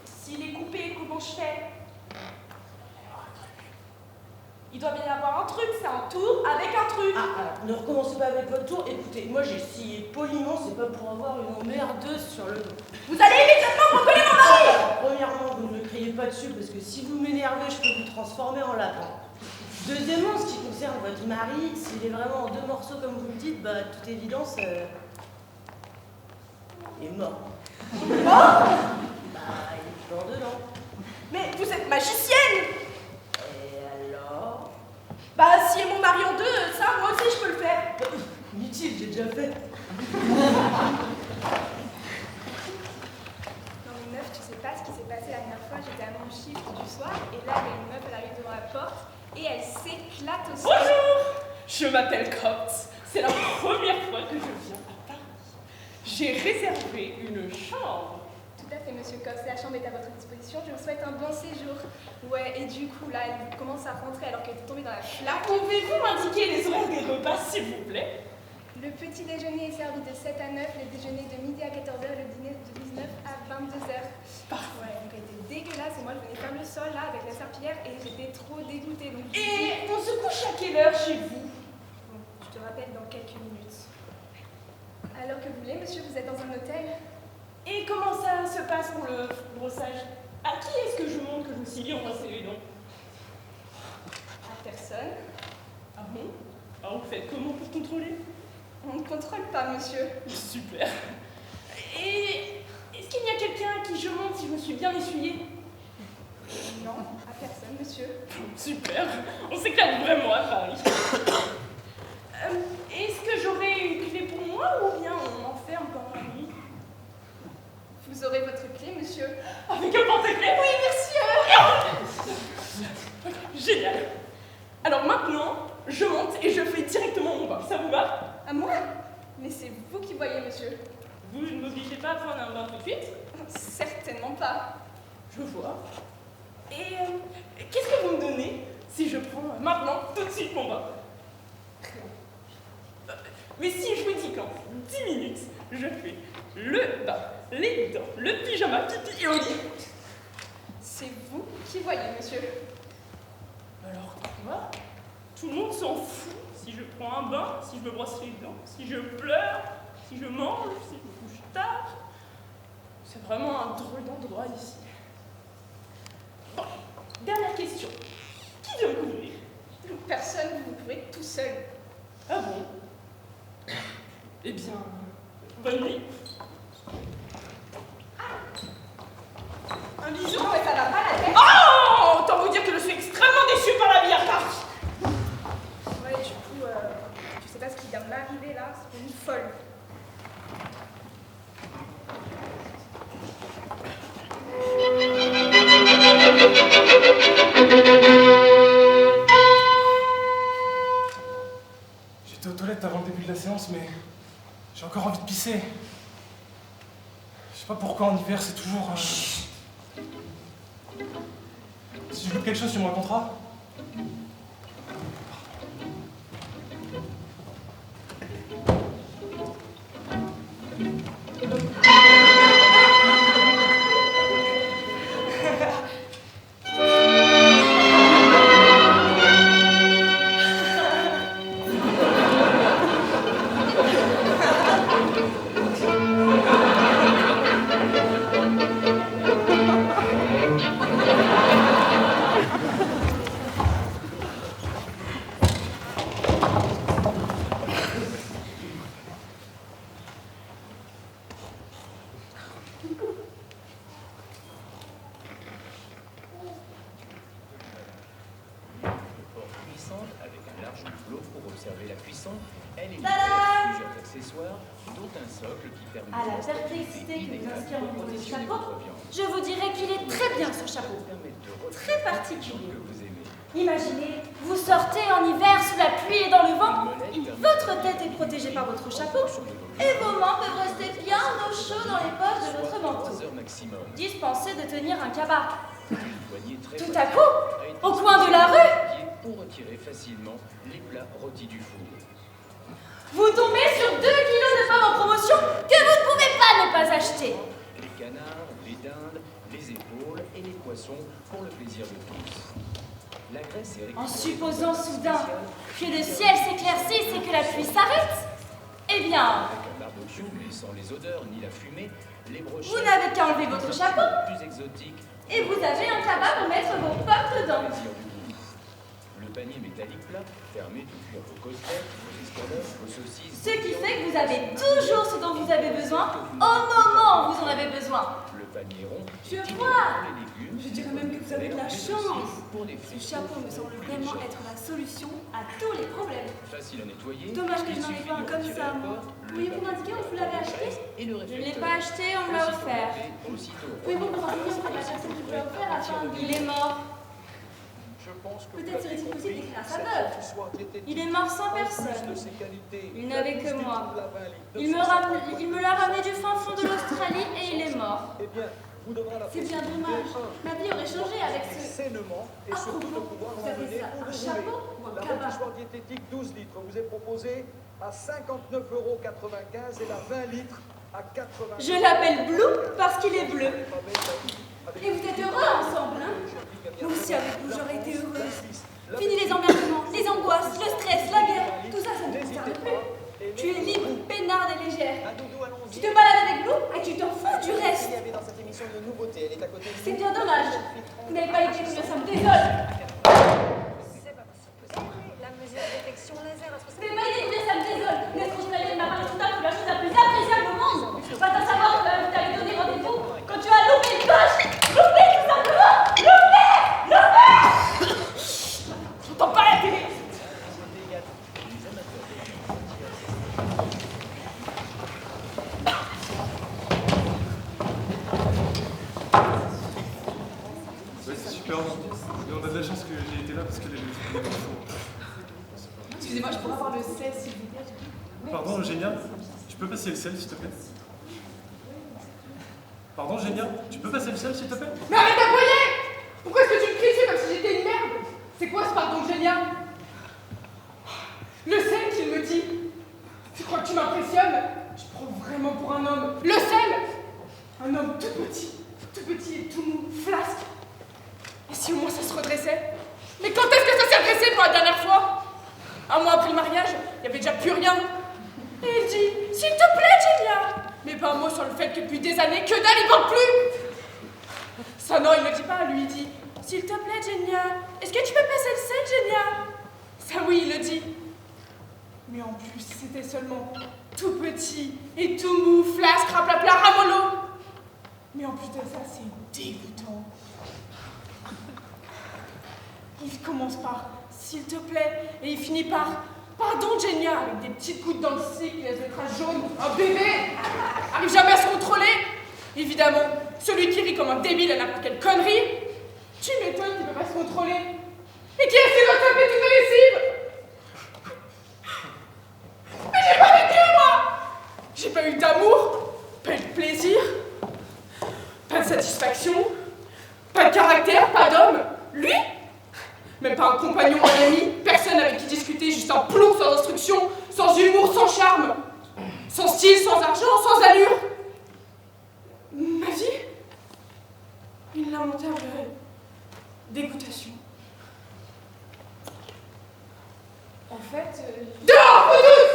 s'il est coupé, comment je fais? Il doit bien y avoir un truc, c'est un tour avec un truc.
Ah, alors, ne recommencez pas avec votre tour. Écoutez, moi j'ai scié poliment, c'est pas pour avoir une emmerdeuse sur le dos.
Vous allez immédiatement recoller mon mari!
Alors, premièrement, vous ne me criez pas dessus parce que si vous m'énervez, je peux vous transformer en lapin. Deuxièmement, en ce qui concerne votre mari, s'il est vraiment en deux morceaux comme vous me dites, bah, de toute évidence, il est mort.
Mort?
Bah, il est mort dedans.
Mais vous êtes magicienne!
Et alors?
Bah, si est mon mari en deux, ça, moi aussi, je peux le faire.
Inutile, j'ai déjà fait.
Non mais meuf, tu sais pas ce qui s'est passé la dernière fois, j'étais à mon shift du soir, et là, il y a une meuf, elle arrive devant la porte, et elle s'éclate au sol.
Bonjour! Je m'appelle Cox. C'est la première fois que je viens à Paris. J'ai réservé une chambre.
Tout à fait, monsieur Cox, la chambre est à votre disposition, je vous souhaite un bon séjour. Ouais, et du coup, là, elle commence à rentrer alors qu'elle est tombée dans la flaque.
Pouvez-vous m'indiquer les horaires des repas, s'il vous plaît?
Le petit déjeuner est servi de 7 à 9, le déjeuner de midi à 14h, le dîner de 19 à 22h.
Parfait.
Ouais, donc elle était dégueulasse, et
moi je venais faire le sol là avec la serpillière et j'étais trop dégoûtée. Donc
Et on se couche à quelle heure chez vous?
Bon, je te rappelle dans quelques minutes. Alors que vous voulez, monsieur, vous êtes dans un hôtel?
Et comment ça se passe pour le brossage? À qui est-ce que je montre que je me suis dit embrasser les dents?
À personne.
Ah bon? Alors vous faites comment pour contrôler?
On ne contrôle pas, monsieur.
Super. Et est-ce qu'il y a quelqu'un à qui je montre si je me suis bien essuyée?
Non, à personne, monsieur.
Super. On s'éclate vraiment à Paris. Est-ce que j'aurai une clé pour moi ou bien on m'enferme pendant la nuit?
Vous aurez votre clé, monsieur.
Avec un porte-clés?
Oui, monsieur.
Génial. Alors maintenant, je monte et je fais directement mon bain. Ça vous va?
À moi? Mais c'est vous qui voyez, monsieur.
Vous ne m'obligez pas à prendre un bain tout de suite?
Certainement pas.
Je vois. Et qu'est-ce que vous me donnez si je prends maintenant tout de suite mon bain? Mais si je vous dis qu'en 10 minutes, je fais le bain, les dents, le pyjama, pipi et au lit.
C'est vous qui voyez, monsieur.
Alors quoi? Tout le monde s'en fout si je prends un bain, si je me brosse les dents, si je pleure, si je mange, si je me couche tard. C'est vraiment un drôle d'endroit ici. Bon, dernière question. Qui veut me couvrir?
Personne, vous pouvez tout seul.
Ah bon? Eh bien, bonne nuit.
Un bisou, mais ça va pas la tête.
Oh! Autant vous dire que je suis extrêmement déçue par la vie à Paris.
Ouais, du coup, je sais pas ce qui vient de m'arriver là, c'est une folle.
J'étais aux toilettes avant le début de la séance, mais j'ai encore envie de pisser. Je sais pas pourquoi en hiver c'est toujours... Si je loupe quelque chose, tu me raconteras?
Je vous dirais qu'il est très bien ce chapeau, très particulier. Imaginez, vous sortez en hiver sous la pluie et dans le vent, votre tête est protégée par votre chapeau, et vos mains peuvent rester bien au chaud dans les poches de votre manteau. Dispensé de tenir un cabas. Tout à coup, au coin de la rue,
pour retirer facilement les plats rôtis du four.
Vous tombez sur 2 kilos de pommes en promotion que vous ne pouvez pas ne pas acheter.
Les canards, les dindes, les épaules et les poissons pour le plaisir de tous. La graisse est
en supposant soudain que le ciel s'éclaircisse et que la pluie s'arrête, eh bien...
Avec un barbecue, mais sans les odeurs ni la fumée, les brochettes...
Vous n'avez qu'à enlever votre chapeau
plus exotiques,
et vous avez un cabas pour mettre vos pommes dedans.
Le panier métallique plat permet de cuire vos côtelettes, vos escalopes, vos saucisses...
Ce qui fait que vous avez toujours ce dont vous avez besoin au moment où vous en avez besoin.
Le panier rond,
je vois.
Les légumes,
je dirais même que vous avez de la chance. Ce chapeau me semble vraiment être la solution à tous les problèmes.
Facile à nettoyer.
Dommage que je n'en ai pas un comme ça, moi. Pourriez-vous m'indiquer où vous l'avez acheté?
Je ne l'ai pas acheté, on me l'a offert.
Pouvez-vous me renseigner auprès de la personne qui vous l'a offert afin de...
Il est mort.
Peut-être serait-il possible d'écrire à sa veuve.
Il est mort sans personne. Il n'avait que moi. Il me l'a ramené du fin fond de l'Australie et il est mort.
C'est bien dommage. Ma vie aurait changé avec ce... À propos, vous avez ça, un chapeau ou un cabas?
Le diététique 12 litres vous est proposé à 59,95 € et la 20 litres à 80.
Je l'appelle Blue parce qu'il est bleu.
Et vous êtes heureux ensemble, hein? Moi aussi, avec vous, j'aurais été heureuse. Fini les emmerdements, les angoisses, le stress, la guerre. Tout ça, ça ne te concerne plus. Tu es libre, peinarde et légère. Tu te balades avec nous et tu t'en fous du reste. C'est bien dommage. Vous n'avez pas été combien ça me désole.
La mesure de détection laser à 60.
Vous n'avez pas été combien ça me désole. D'être journalier de ma part est la chose la plus appréciable au monde. Va t'en savoir que tu t'avais donné rendez-vous quand tu as loupé le coche. Loupé tout simplement. Loupé. J'entends pas la télé.
Super, mais on a de la chance que j'ai été là parce que les
Excusez-moi, je pourrais avoir le sel, s'il vous plaît?
Pardon, Eugénia, tu peux passer le sel, s'il te plaît? Pardon, Eugénia, tu peux passer le sel, s'il te plaît?
Mais arrête d'appoyer! Pourquoi est-ce que tu me cries dessus comme si j'étais une merde? C'est quoi ce pardon génial? Le sel qu'il me dit. Tu crois que tu m'impressionnes? Je prends vraiment pour un homme. Le sel! Un homme tout petit et tout mou, flasque. Et si au moins ça se redressait? Mais quand est-ce que ça s'est redressé pour la dernière fois? Un mois après le mariage, il n'y avait déjà plus rien. Et il dit, s'il te plaît, Génia. Mais pas un mot sur le fait que depuis des années, que dalle, il parle plus. Ça non, il ne le dit pas, lui il dit, s'il te plaît, Génia, est-ce que tu peux passer le sel, Génia? Ça oui, il le dit. Mais en plus, c'était seulement tout petit et tout mou, flasque, raplapla, ramolo. Mais en plus de ça, c'est dégoûtant. Il commence par s'il te plaît et il finit par pardon, Génia, avec des petites gouttes dans le cil qui laissent des traces jaunes. Un bébé arrive jamais à se contrôler. Évidemment, celui qui rit comme un débile à n'importe quelle connerie. Tu m'étonnes qu'il ne peut pas se contrôler. Et qui essaie de taper toutes les lessives. Mais j'ai pas vécu, moi. J'ai pas eu d'amour, pas eu de plaisir, pas de satisfaction, pas de caractère, pas d'homme. Lui, même pas un compagnon, un ami, personne avec qui discuter, juste un plomb sans instruction, sans humour, sans charme, sans style, sans argent, sans allure. Ma vie, une lamentable dégoûtation. En fait... Dehors, vous tous!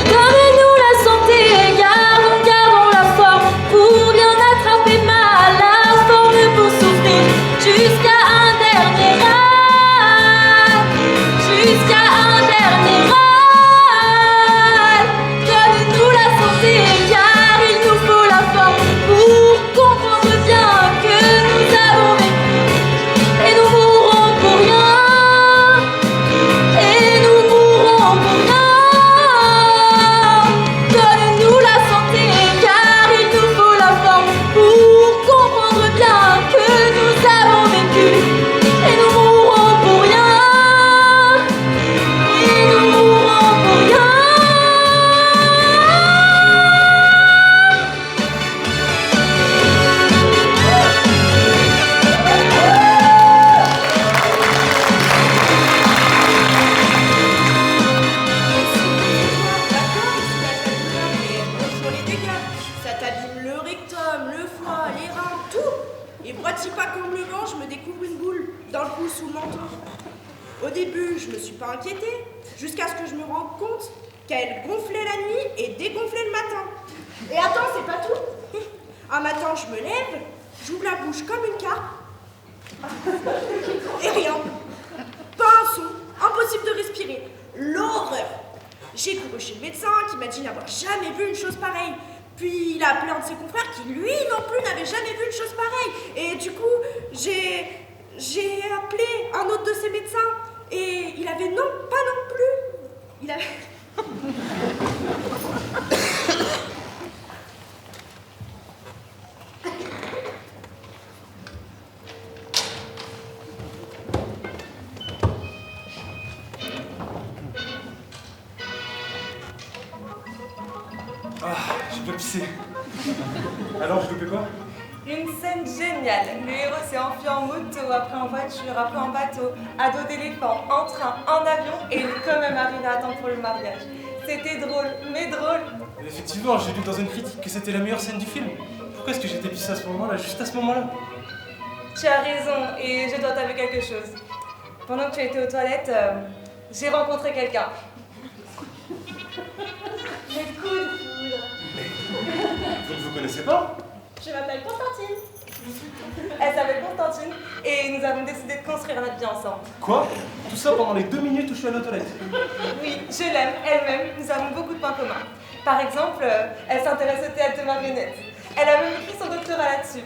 Donnez-nous la santé, gardons la forme pour bien attraper mal, la forme pour souffrir jusqu'à un dernier râle, jusqu'à un dernier râle. Donnez-nous la santé, car il nous faut la forme pour comprendre bien que nous avons vécu et nous mourrons pour rien, et nous mourrons pour rien. Donne-nous la santé, car il nous faut la forme pour comprendre bien que nous avons vécu et nous mourrons pour rien, et nous mourrons pour rien.
Pour les dégâts, ça t'abîme le rectum, le foie, les reins, tout. Et boitis pas comme le vent, je me découvre une boule dans le cou sous le menton. Au début, je me suis pas inquiétée, jusqu'à ce que je me rende compte qu'elle gonflait la nuit et dégonflait le matin. Et attends, c'est pas tout. Un matin, je me lève, j'ouvre la bouche comme une carpe, et rien. Pas un son, impossible de respirer. L'horreur. J'ai couru chez le médecin qui m'a dit n'avoir jamais vu une chose pareille. Puis il a appelé un de ses confrères qui, lui non plus, n'avait jamais vu une chose pareille. Et du coup, j'ai appelé un autre de ses médecins. Et il avait non, pas non plus. Il avait...
Ah, j'ai pas pissé. Alors, j'ai loupé quoi?
Une scène géniale. Le héros s'est enfui en moto, après en voiture, après en bateau, à dos d'éléphant, en train, en avion, et il est quand même arrivé à temps pour le mariage. C'était drôle, mais drôle.
Effectivement, j'ai lu dans une critique que c'était la meilleure scène du film. Pourquoi est-ce que j'étais pissé à ce moment-là, juste à ce moment-là?
Tu as raison, et je dois t'avouer quelque chose. Pendant que tu étais aux toilettes, j'ai rencontré quelqu'un. Les coups de foudre.
Vous ne vous connaissez pas?
Je m'appelle Constantine. Elle s'appelle Constantine, et nous avons décidé de construire notre vie ensemble.
Quoi? Tout ça pendant les 2 minutes où je suis allé aux toilettes?
Oui, je l'aime, elle-même, nous avons beaucoup de points communs. Par exemple, elle s'intéresse au théâtre de marionnettes. Elle a même écrit son doctorat là-dessus.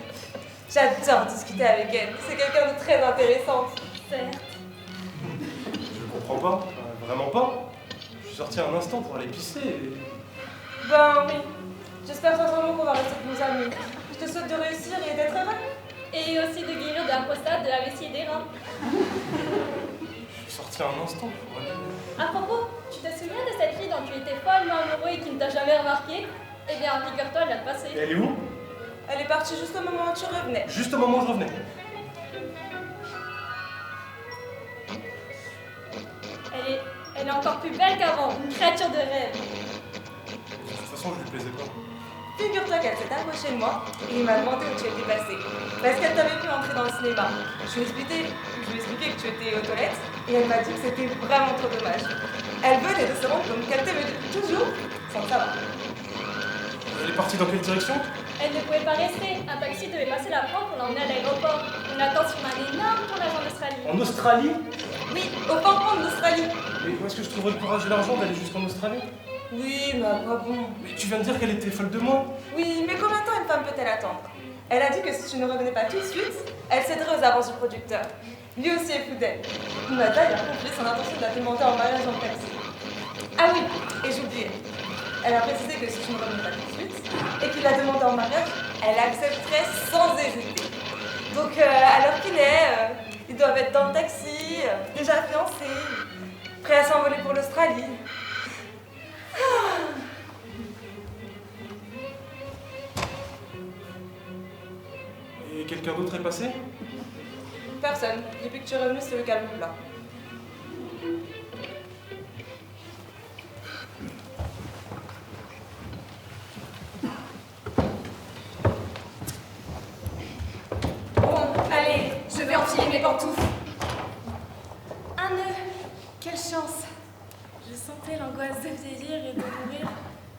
J'adore discuter avec elle, c'est quelqu'un de très intéressant. Certes.
Je comprends pas, vraiment pas. Je suis sorti un instant pour aller pisser et...
Ben oui, j'espère sincèrement qu'on va rester bons amis. Je te souhaite de réussir et d'être heureux.
Et aussi de guérir de la prostate, de la vessie et des reins.
Je suis sorti un instant pour aller...
À propos, tu te souviens de cette fille dont tu étais follement amoureux et qui ne t'a jamais remarqué? Eh bien, figure-toi, elle vient de passer.
Et elle est où?
Elle est partie juste au moment où tu revenais.
Juste au moment où je revenais.
Elle est encore plus belle qu'avant, une créature de rêve.
De toute façon, je lui plaisais pas.
Figure-toi qu'elle s'est approchée de moi et il m'a demandé où tu étais passé. Parce qu'elle t'avait pu entrer dans le cinéma. Je lui ai expliqué que tu étais aux toilettes et elle m'a dit que c'était vraiment trop dommage. Elle venait de se rendre compte qu'elle t'aimait depuis toujours sans le savoir.
Elle est partie dans quelle direction?
Elle ne pouvait pas rester. Un taxi devait passer la prendre pour l'emmener à l'aéroport. On attend sur un énorme tournage en Australie.
En Australie?
Oui, au fin fond de l'Australie.
Mais où est-ce que je trouverais le courage et l'argent d'aller jusqu'en Australie?
Oui, mais à quoi bon?
Mais tu viens de dire qu'elle était folle de moi?
Oui, mais combien de temps une femme peut-elle attendre? Elle a dit que si tu ne revenais pas tout de suite, elle céderait aux avances du producteur. Lui aussi est fou d'elle. Il m'a d'ailleurs confié son intention de la demander en mariage en taxi. Ah oui, et j'oubliais. Elle a précisé que si tu ne revenais pas tout de suite, et qu'il la demandait en mariage, elle accepterait sans hésiter. Donc, à l'heure qu'il est, ils doivent être dans le taxi, déjà fiancés, prêts à s'envoler pour l'Australie.
Et quelqu'un d'autre est passé?
Personne. Depuis que tu es revenu, c'est le calme plat.
Bon, allez, je vais enfiler mes pantoufles.
Un nœud. Quelle chance. Je sentais l'angoisse de vieillir et de mourir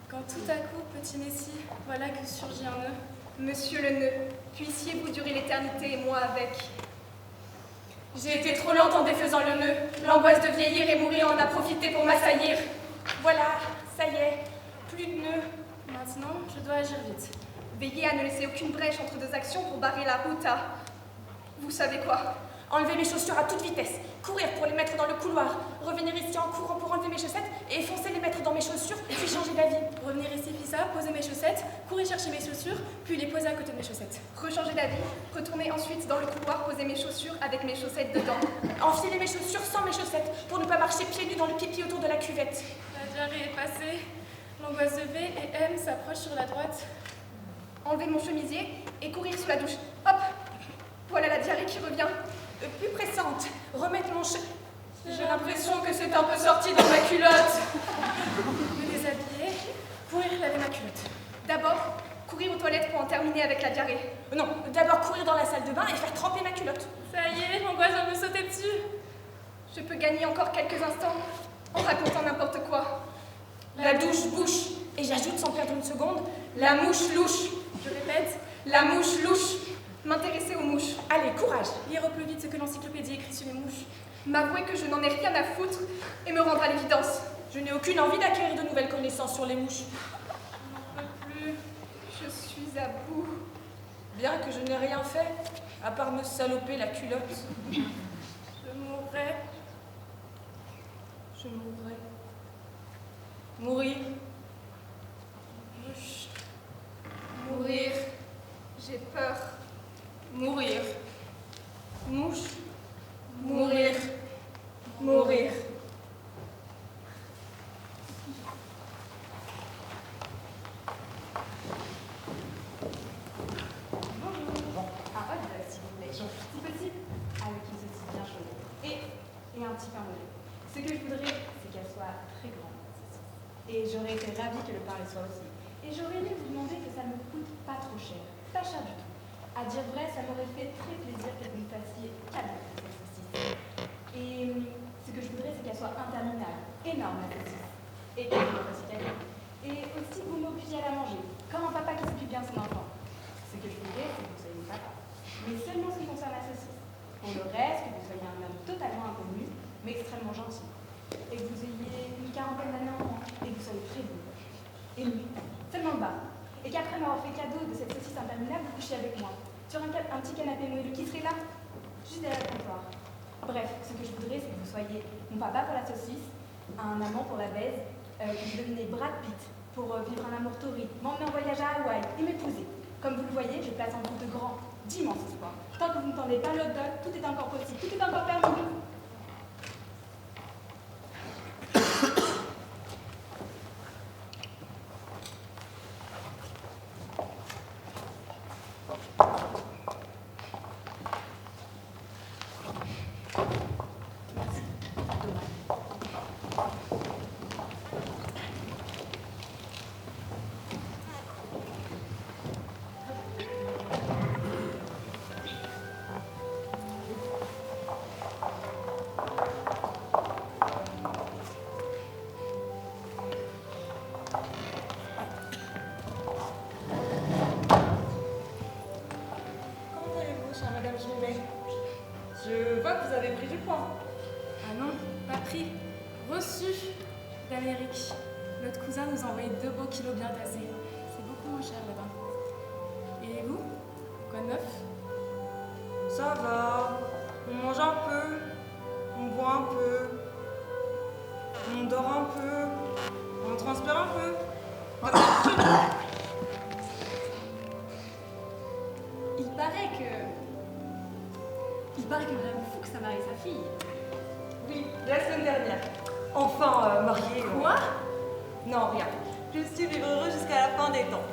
quand tout à coup, petit Messie, voilà que surgit un nœud.
Monsieur le nœud, puissiez-vous durer l'éternité et moi avec.
J'ai été trop lente en défaisant le nœud. L'angoisse de vieillir et mourir en a profité pour m'assaillir.
Voilà, ça y est, plus de nœud. Maintenant, je dois agir vite.
Veillez à ne laisser aucune brèche entre deux actions pour barrer la route à... Vous savez quoi?
Enlever mes chaussures à toute vitesse, courir pour les mettre dans le couloir, revenir ici en courant pour enlever mes chaussettes et foncer les mettre dans mes chaussures, puis changer d'avis. Revenir ici, puis ça, poser mes chaussettes, courir chercher mes chaussures, puis les poser à côté de mes chaussettes.
Rechanger d'avis, retourner ensuite dans le couloir, poser mes chaussures avec mes chaussettes dedans.
Enfiler mes chaussures sans mes chaussettes, pour ne pas marcher pieds nus dans le pipi autour de la cuvette.
La diarrhée est passée. L'angoisse de V et M s'approchent sur la droite.
Enlever mon chemisier et courir sous la douche. Hop! Voilà la diarrhée qui revient.
Plus pressante, remettre mon
J'ai l'impression que c'est un peu sorti dans ma culotte.
Me déshabiller, courir laver ma culotte.
D'abord, courir aux toilettes pour en terminer avec la diarrhée.
Non, d'abord courir dans la salle de bain et faire tremper ma culotte.
Ça y est, l'angoisse va me sauter dessus.
Je peux gagner encore quelques instants en racontant n'importe quoi.
La douche bouche. Et j'ajoute sans perdre une seconde,
la mouche louche.
Je répète,
la mouche louche. M'intéresser aux mouches.
Allez, courage. Lire au plus vite ce que l'encyclopédie écrit sur les mouches.
M'avouer que je n'en ai rien à foutre et me rendre à l'évidence.
Je n'ai aucune envie d'acquérir de nouvelles connaissances sur les mouches.
Je n'en peux plus.
Je suis à bout.
Bien que je n'ai rien fait, à part me saloper la culotte.
Je mourrai.
Je mourrai. Mourir.
Mouche.
Mourir. J'ai peur.
Mourir.
Mouche.
Mourir. Mourir.
Un hot dog, s'il vous plaît. Tout petit, avec une saucisse bien chaude. Et un petit pain mollet. Ce que je voudrais, c'est qu'elle soit très grande, cette saucisse. Et j'aurais été ravie que le pain le soit aussi. Et j'aurais aimé vous demander que ça ne me coûte pas trop cher. Pas cher du tout. À dire vrai, ça m'aurait fait très plaisir que vous me fassiez cadeau de cette saucisse. Et ce que je voudrais, c'est qu'elle soit interminable, énorme la saucisse. Et que vous me fassiez cadeau. Et aussi que vous m'obligiez à la manger, comme un papa qui s'occupe bien de son enfant. Ce que je voudrais, c'est que vous soyez mon papa. Mais seulement ce qui concerne la saucisse. Pour le reste, que vous soyez un homme totalement inconnu, mais extrêmement gentil. Et que vous ayez une quarantaine d'années en moins, et que vous soyez très beau. Et lui, seulement le bas. Et qu'après m'avoir fait cadeau de cette saucisse interminable, vous couchiez avec moi, sur un petit canapé moelleux qui serait là, juste derrière le comptoir. Bref, ce que je voudrais, c'est que vous soyez mon papa pour la saucisse, un amant pour la baise, que vous deveniez Brad Pitt pour vivre un amour torride, m'emmener en voyage à Hawaï et m'épouser. Comme vous le voyez, je place en vous de grands, d'immenses espoirs. Tant que vous ne tendez pas le hot dog, tout est encore possible, tout est encore permis.
Je vois que vous avez pris du poids.
Ah non, pas pris. Reçu d'Amérique. Notre cousin nous a envoyé 2 beaux kilos bien tassés. C'est beaucoup moins cher là-bas. Et vous? Quoi de neuf?
Ça va. On mange un peu. On boit un peu. On dort un peu. On transpire un peu.
Il paraît que Madame Fuchs a marié sa fille.
Oui, la semaine dernière. Enfin, mariée.
Quoi?
Non, rien. Je suis vivre heureux jusqu'à la fin des temps.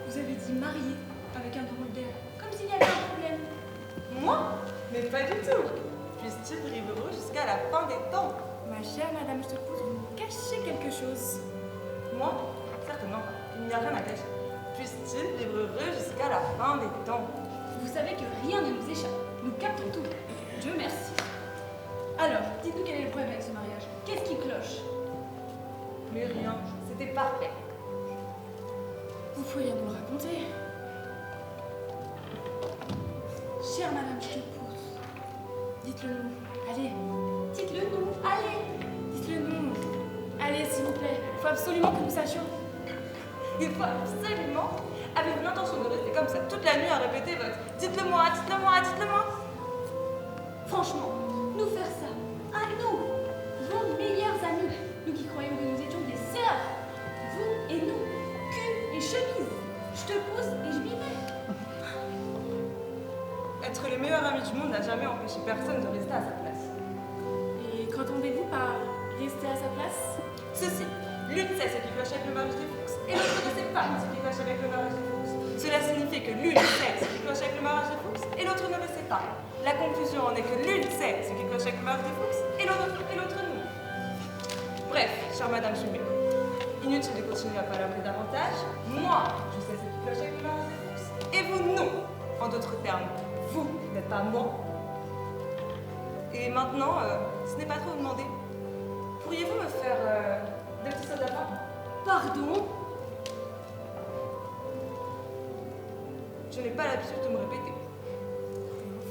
Vous avez dit mariée avec un drôle d'air, comme s'il y avait un problème.
Moi? Mais pas du tout. Je suis vivre heureux jusqu'à la fin des temps.
Ma chère Madame Stepouze, vous me cachez quelque chose.
Moi? Certainement pas. Il n'y a rien à cacher. Puisse-t-il vivre heureux jusqu'à la fin des temps?
Vous savez que rien ne nous échappe. Nous captons tout. Dieu merci. Alors, dites-nous quel est le problème avec ce mariage. Qu'est-ce qui cloche?
Mais rien. C'était parfait.
Vous pourriez nous le raconter. Chère Madame Stepouze, dites-le nous. Allez. Dites-le nous. Allez. Dites-le nous. Allez, s'il vous plaît. Il faut absolument que nous sachions.
Il faut absolument. Avez-vous l'intention de rester comme ça toute la nuit à répéter votre dites-le-moi, dites-le-moi, dites-le-moi?
Franchement, nous faire ça, à nous, vos meilleurs amis, nous qui croyons que nous étions des sœurs, vous et nous, cul et chemise, je te pousse et je m'y mets.
Être les meilleurs amis du monde n'a jamais empêché personne de rester à sa place.
Et qu'entendez-vous par rester à sa place?
Ceci, l'une sait ce qui cloche avec le mariage des Fuchs, et l'autre ne sait pas ce qui cloche avec le mariage des Fuchs. Cela signifie que l'une sait ce qui cloche avec le mariage des Fuchs, et l'autre ne le sait pas. La confusion en est que l'une sait ce qui cloche avec le mariage des Fuchs, et l'autre non. Bref, chère Madame Jumet, inutile de continuer à parler davantage. Moi, je sais ce qui cloche avec le mariage des Fuchs, et vous non. En d'autres termes, vous n'êtes pas moi. Et maintenant, ce n'est pas trop demandé. Pourriez-vous me faire deux petits sauts d'avant?
Pardon?
Je n'ai pas l'habitude de me répéter.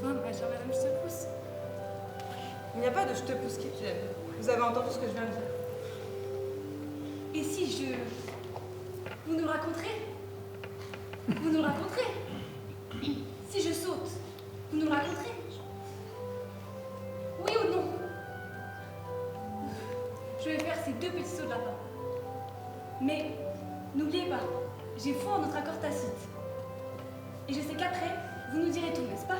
Enfin, ma chère Madame Stepouze.
Il n'y a pas de je te pousse qui tienne. Vous avez entendu ce que je viens de dire.
Et si je... Vous nous le raconterez? Vous nous le raconterez? Si je saute, vous nous le raconterez? Oui ou non? Je vais faire ces 2 petits sauts de lapin. Mais n'oubliez pas, j'ai foi en notre accord tacite. Et je sais qu'après, vous nous direz tout, n'est-ce pas?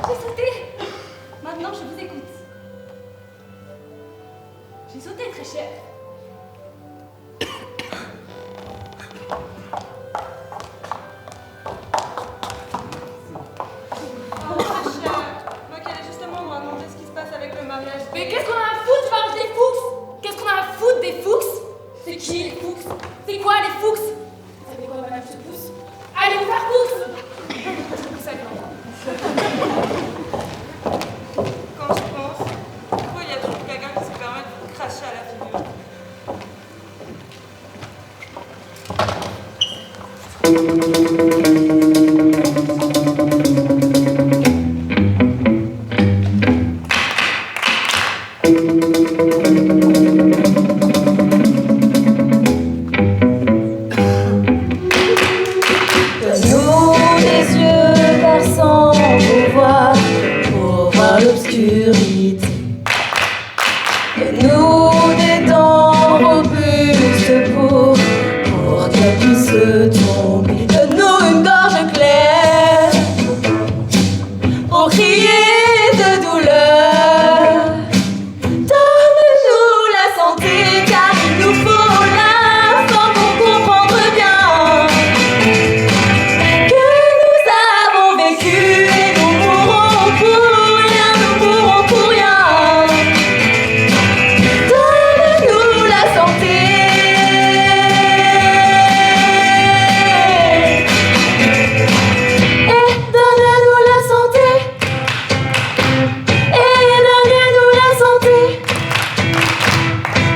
J'ai sauté! Maintenant, je vous écoute. J'ai sauté, très cher.
C'est qui les Fuchs? C'est quoi les Fuchs? Vous savez quoi, madame, je te pousse? Allez vous faire pousse!
Quand je pense, pourquoi il y a toujours quelqu'un qui se permet de cracher à la figure?
Nous des yeux perçants pour voir l'obscurité. Nous des dents robustes pour qu'elle puisse tomber. Donne-nous une gorge claire pour crier de douleur. Donne-nous la santé car il nous faut la force pour comprendre bien que nous avons vécu et nous mourrons pour rien, nous mourrons pour rien. Donne-nous la santé. Et donne-nous la santé. Et donne-nous la santé.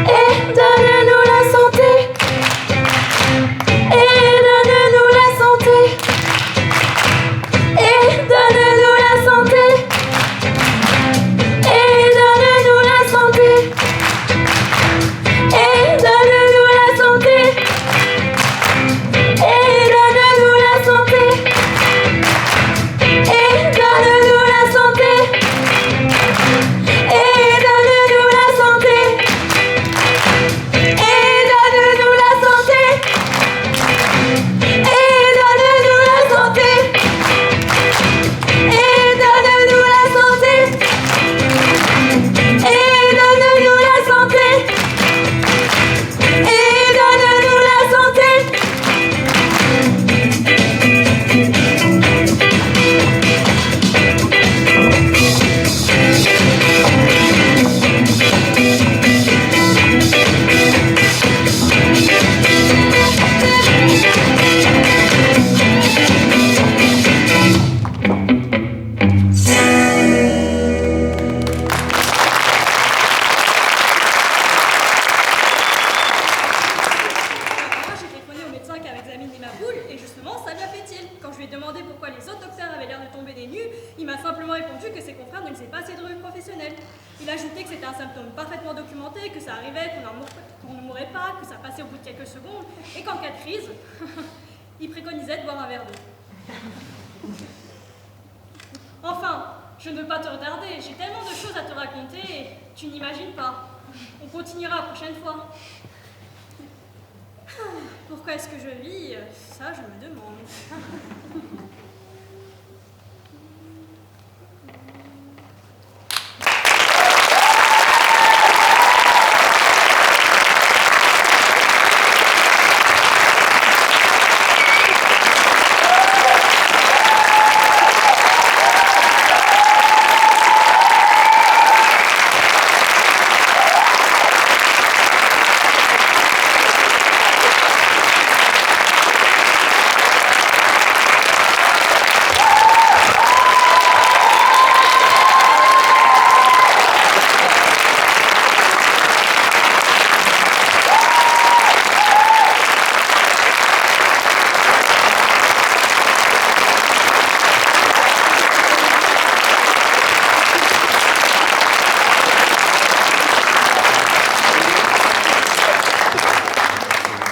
Et donne-nous la santé. Et donne-nous la santé. Et donne-nous la santé. Et donne-nous la santé. Et donne-nous la santé. Et donne-nous la santé. Et donne-nous la santé. Et donne-nous la santé. Et donne-nous la santé. Et donne-nous la santé. Et donne-nous la santé. Et donne-nous la santé. Et donne-nous la santé.
Moi, j'ai téléphoné au médecin qui avait examiné ma poule et justement, ça lui a fait tilt. Quand je lui ai demandé pourquoi les autres docteurs avaient l'air de tomber des nues, il m'a simplement répondu que ses confrères ne faisaient pas assez de rue professionnelle. Il a ajouté que c'était un symptôme parfaitement documenté, que ça arrivait, qu'on ne mourrait pas, que ça passait au bout de quelques secondes, et qu'en cas de crise, il préconisait de boire un verre d'eau. Enfin, je ne veux pas te retarder, j'ai tellement de choses à te raconter, tu n'imagines pas. On continuera la prochaine fois. Pourquoi est-ce que je vis? Ça, je me demande.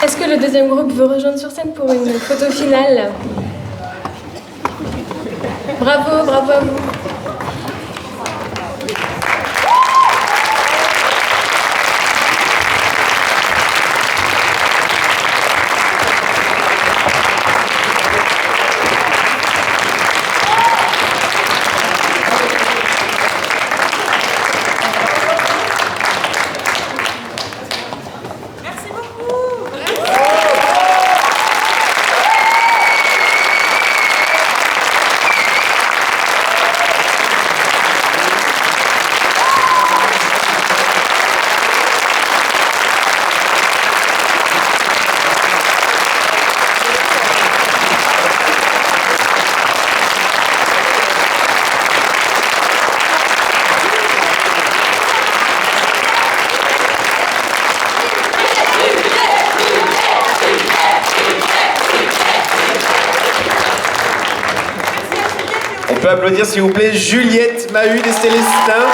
Est-ce que le deuxième groupe veut rejoindre sur scène pour une photo finale? Bravo, bravo à vous.
peut applaudir s'il vous plaît Juliette Mahut des Célestins,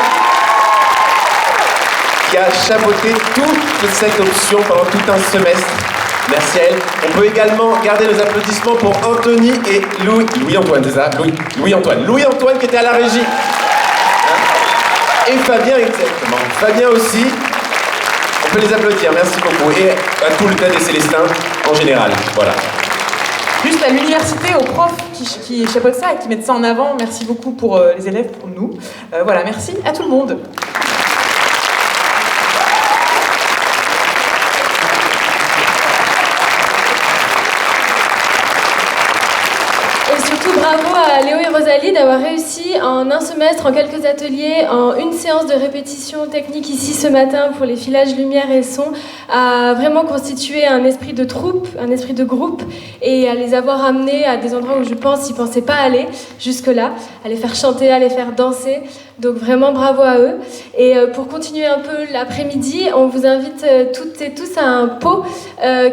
qui a chapeauté toute cette option pendant tout un semestre. Merci à elle. On peut également garder nos applaudissements pour Anthony et Louis-Antoine, c'est ça? Louis-Antoine qui était à la régie. Et Fabien, exactement. Fabien aussi. On peut les applaudir, merci beaucoup. Et à tout le tas des Célestins en général. Voilà.
Juste à l'université, aux profs qui chapeautent ça et qui mettent ça en avant. Merci beaucoup pour les élèves, pour nous. Voilà, merci à tout le monde.
Bravo à Léo et Rosalie d'avoir réussi en un semestre, en quelques ateliers, en une séance de répétition technique ici ce matin pour les filages lumière et son, à vraiment constituer un esprit de troupe, un esprit de groupe et à les avoir amenés à des endroits où je pense ils ne pensaient pas aller jusque-là, à les faire chanter, à les faire danser. Donc vraiment bravo à eux. Et pour continuer un peu l'après-midi, on vous invite toutes et tous à un pot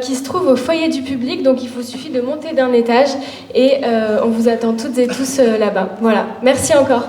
qui se trouve au foyer du public. Donc il suffit de monter d'un étage et on vous attend toutes et tous là-bas. Voilà, merci encore.